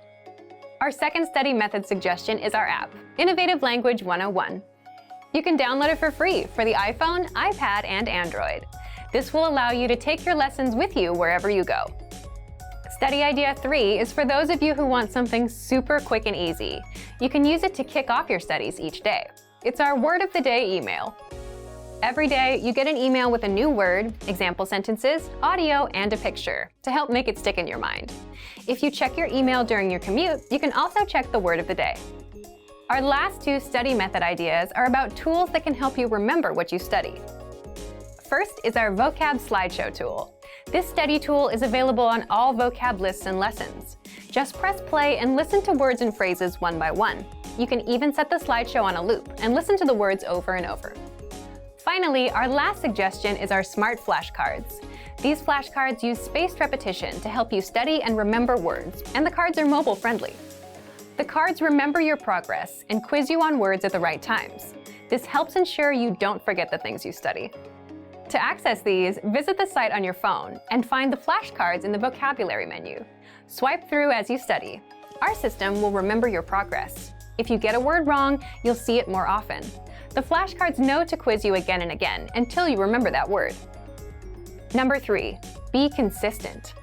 Our second study method suggestion is our app, Innovative Language 101. You can download it for free for the iPhone, iPad, and Android. This will allow you to take your lessons with you wherever you go. Study idea 3 is for those of you who want something super quick and easy. You can use it to kick off your studies each day. It's our word of the day email. Every day, you get an email with a new word, example sentences, audio, and a picture to help make it stick in your mind. If you check your email during your commute, you can also check the word of the day. Our last 2 study method ideas are about tools that can help you remember what you study. First is our vocab slideshow tool. This study tool is available on all vocab lists and lessons. Just press play and listen to words and phrases one by one. You can even set the slideshow on a loop and listen to the words over and over. Finally, our last suggestion is our smart flashcards. These flashcards use spaced repetition to help you study and remember words, and the cards are mobile friendly. The cards remember your progress and quiz you on words at the right times. This helps ensure you don't forget the things you study. To access these, visit the site on your phone and find the flashcards in the vocabulary menu. Swipe through as you study. Our system will remember your progress. If you get a word wrong, you'll see it more often. The flashcards know to quiz you again and again until you remember that word. Number 3, be consistent.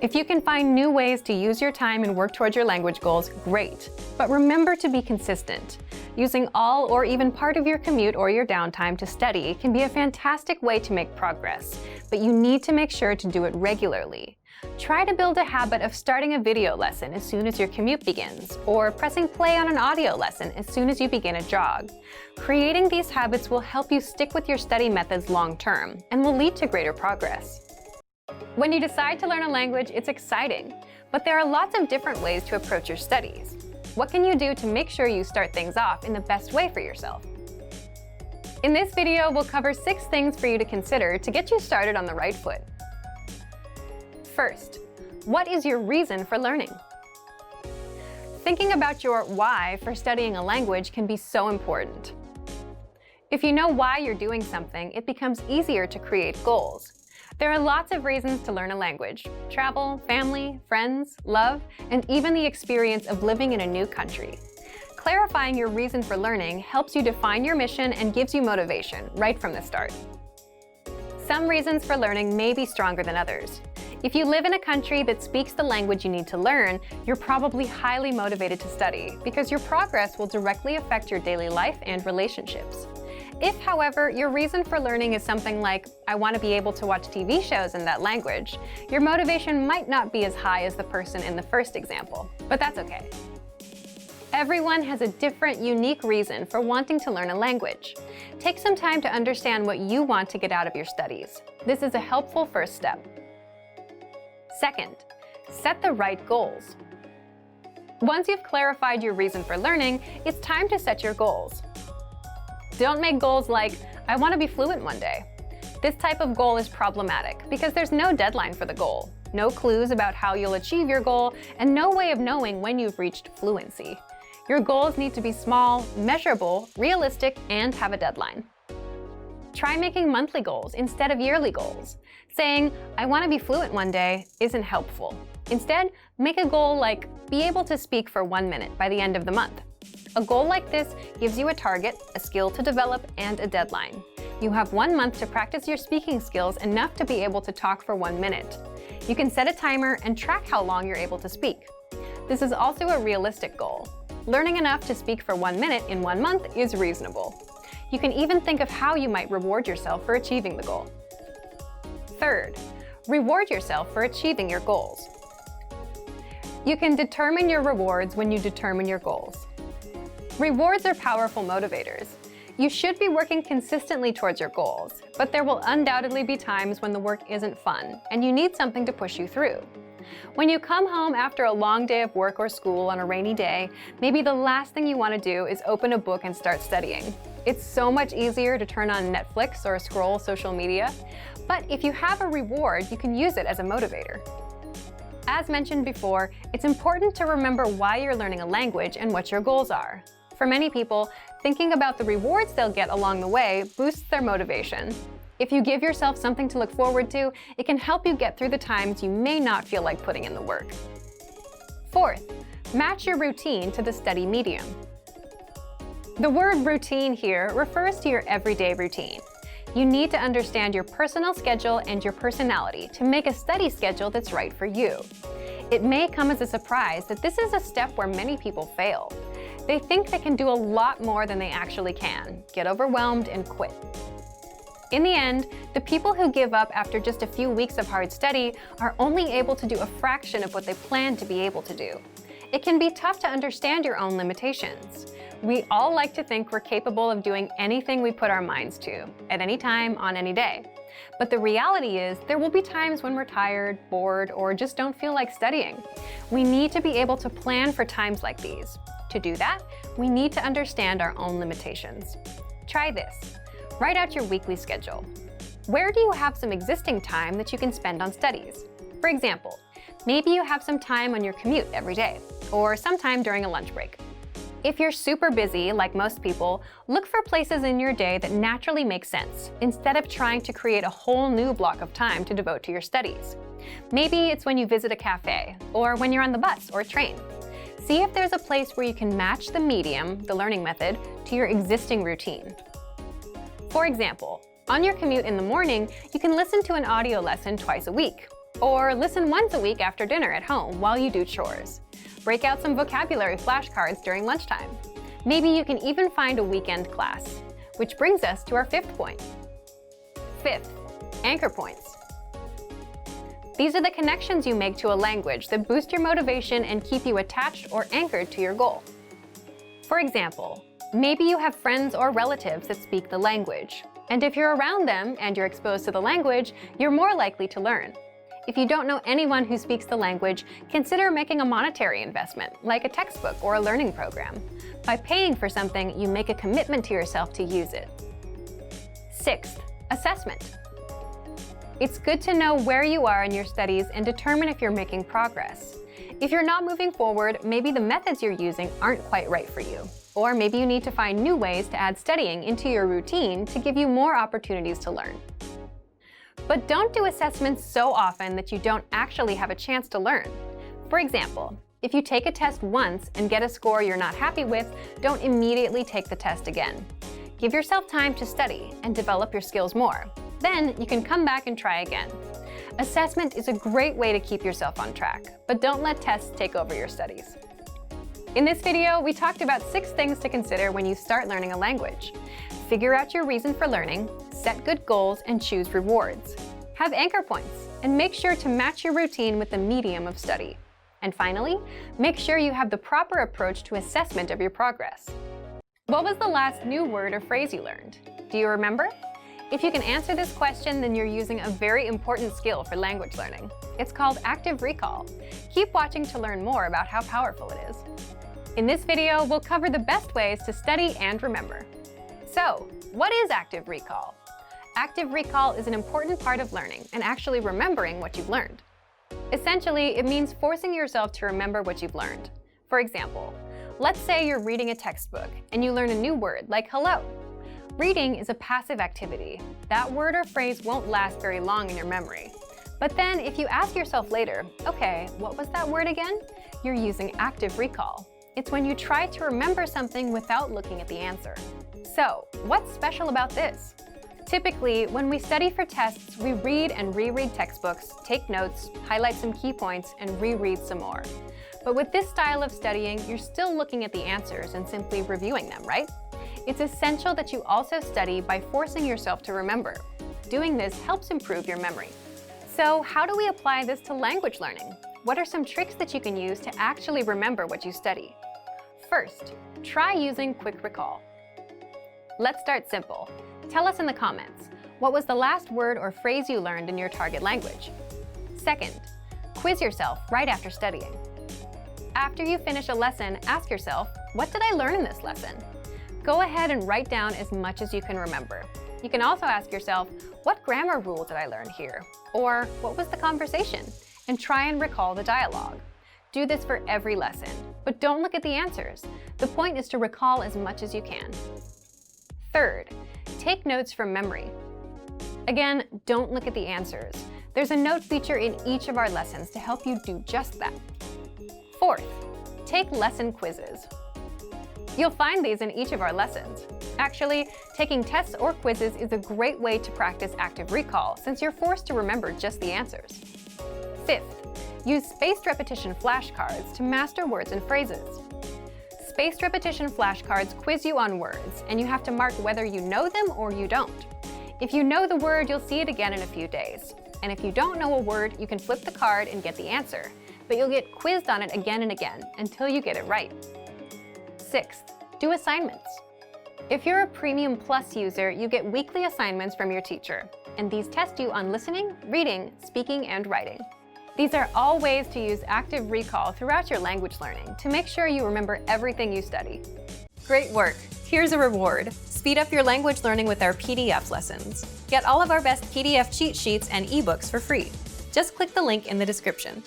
If you can find new ways to use your time and work towards your language goals, great. But remember to be consistent. Using all or even part of your commute or your downtime to study can be a fantastic way to make progress, but you need to make sure to do it regularly. Try to build a habit of starting a video lesson as soon as your commute begins, or pressing play on an audio lesson as soon as you begin a jog. Creating these habits will help you stick with your study methods long term and will lead to greater progress. When you decide to learn a language, it's exciting, but there are lots of different ways to approach your studies. What can you do to make sure you start things off in the best way for yourself? In this video, we'll cover 6 things for you to consider to get you started on the right foot. First, what is your reason for learning? Thinking about your why for studying a language can be so important. If you know why you're doing something, it becomes easier to create goals. There are lots of reasons to learn a language: travel, family, friends, love, and even the experience of living in a new country. Clarifying your reason for learning helps you define your mission and gives you motivation right from the start. Some reasons for learning may be stronger than others. If you live in a country that speaks the language you need to learn, you're probably highly motivated to study because your progress will directly affect your daily life and relationships. If, however, your reason for learning is something like, I want to be able to watch TV shows in that language, your motivation might not be as high as the person in the first example, but that's okay. Everyone has a different, unique reason for wanting to learn a language. Take some time to understand what you want to get out of your studies. This is a helpful first step. Second, set the right goals. Once you've clarified your reason for learning, it's time to set your goals. Don't make goals like, I want to be fluent one day. This type of goal is problematic because there's no deadline for the goal, no clues about how you'll achieve your goal, and no way of knowing when you've reached fluency. Your goals need to be small, measurable, realistic, and have a deadline. Try making monthly goals instead of yearly goals. Saying, I want to be fluent one day isn't helpful. Instead, make a goal like, be able to speak for 1 minute by the end of the month. A goal like this gives you a target, a skill to develop, and a deadline. You have 1 month to practice your speaking skills enough to be able to talk for 1 minute. You can set a timer and track how long you're able to speak. This is also a realistic goal. Learning enough to speak for 1 minute in 1 month is reasonable. You can even think of how you might reward yourself for achieving the goal. Third, Reward yourself for achieving your goals. You can determine your rewards when you determine your goals. Rewards are powerful motivators. You should be working consistently towards your goals, but there will undoubtedly be times when the work isn't fun and you need something to push you through. When you come home after a long day of work or school on a rainy day, maybe the last thing you want to do is open a book and start studying. It's so much easier to turn on Netflix or scroll social media, but if you have a reward, you can use it as a motivator. As mentioned before, it's important to remember why you're learning a language and what your goals are. For many people, thinking about the rewards they'll get along the way boosts their motivation. If you give yourself something to look forward to, it can help you get through the times you may not feel like putting in the work. Fourth, match your routine to the study medium. The word routine here refers to your everyday routine. You need to understand your personal schedule and your personality to make a study schedule that's right for you. It may come as a surprise that this is a step where many people fail. They think they can do a lot more than they actually can, get overwhelmed, and quit. In the end, the people who give up after just a few weeks of hard study are only able to do a fraction of what they planned to be able to do. It can be tough to understand your own limitations. We all like to think we're capable of doing anything we put our minds to, at any time, on any day. But the reality is, there will be times when we're tired, bored, or just don't feel like studying. We need to be able to plan for times like these. To do that, we need to understand our own limitations. Try this. Write out your weekly schedule. Where do you have some existing time that you can spend on studies? For example, maybe you have some time on your commute every day, or sometime during a lunch break. If you're super busy, like most people, look for places in your day that naturally make sense, instead of trying to create a whole new block of time to devote to your studies. Maybe it's when you visit a cafe, or when you're on the bus or train. See if there's a place where you can match the medium, the learning method, to your existing routine. For example, on your commute in the morning, you can listen to an audio lesson twice a week, or listen once a week after dinner at home while you do chores. Break out some vocabulary flashcards during lunchtime. Maybe you can even find a weekend class. Which brings us to our fifth point. Fifth, anchor points. These are the connections you make to a language that boost your motivation and keep you attached or anchored to your goal. For example, maybe you have friends or relatives that speak the language. And if you're around them and you're exposed to the language, you're more likely to learn. If you don't know anyone who speaks the language, consider making a monetary investment, like a textbook or a learning program. By paying for something, you make a commitment to yourself to use it. Sixth, assessment. It's good to know where you are in your studies and determine if you're making progress. If you're not moving forward, maybe the methods you're using aren't quite right for you. Or maybe you need to find new ways to add studying into your routine to give you more opportunities to learn. But don't do assessments so often that you don't actually have a chance to learn. For example, if you take a test once and get a score you're not happy with, don't immediately take the test again. Give yourself time to study and develop your skills more. Then you can come back and try again. Assessment is a great way to keep yourself on track, but don't let tests take over your studies. In this video, we talked about 6 things to consider when you start learning a language. Figure out your reason for learning, set good goals, and choose rewards. Have anchor points, and make sure to match your routine with the medium of study. And finally, make sure you have the proper approach to assessment of your progress. What was the last new word or phrase you learned? Do you remember? If you can answer this question, then you're using a very important skill for language learning. It's called active recall. Keep watching to learn more about how powerful it is. In this video, we'll cover the best ways to study and remember. So, what is active recall? Active recall is an important part of learning and actually remembering what you've learned. Essentially, it means forcing yourself to remember what you've learned. For example, let's say you're reading a textbook and you learn a new word like hello. Reading is a passive activity. That word or phrase won't last very long in your memory. But then if you ask yourself later, okay, what was that word again? You're using active recall. It's when you try to remember something without looking at the answer. So, what's special about this? Typically, when we study for tests, we read and reread textbooks, take notes, highlight some key points, and reread some more. But with this style of studying, you're still looking at the answers and simply reviewing them, right? It's essential that you also study by forcing yourself to remember. Doing this helps improve your memory. So how do we apply this to language learning? What are some tricks that you can use to actually remember what you study? First, try using quick recall. Let's start simple. Tell us in the comments, what was the last word or phrase you learned in your target language? Second, quiz yourself right after studying. After you finish a lesson, ask yourself, what did I learn in this lesson? Go ahead and write down as much as you can remember. You can also ask yourself, what grammar rule did I learn here? Or what was the conversation? And try and recall the dialogue. Do this for every lesson, but don't look at the answers. The point is to recall as much as you can. Third, take notes from memory. Again, don't look at the answers. There's a note feature in each of our lessons to help you do just that. Fourth, take lesson quizzes. You'll find these in each of our lessons. Actually, taking tests or quizzes is a great way to practice active recall since you're forced to remember just the answers. Fifth, use spaced repetition flashcards to master words and phrases. Spaced repetition flashcards quiz you on words, and you have to mark whether you know them or you don't. If you know the word, you'll see it again in a few days. And if you don't know a word, you can flip the card and get the answer, but you'll get quizzed on it again and again until you get it right. Sixth, do assignments. If you're a Premium Plus user, you get weekly assignments from your teacher, and these test you on listening, reading, speaking, and writing. These are all ways to use active recall throughout your language learning to make sure you remember everything you study. Great work! Here's a reward. Speed up your language learning with our PDF lessons. Get all of our best PDF cheat sheets and ebooks for free. Just click the link in the description.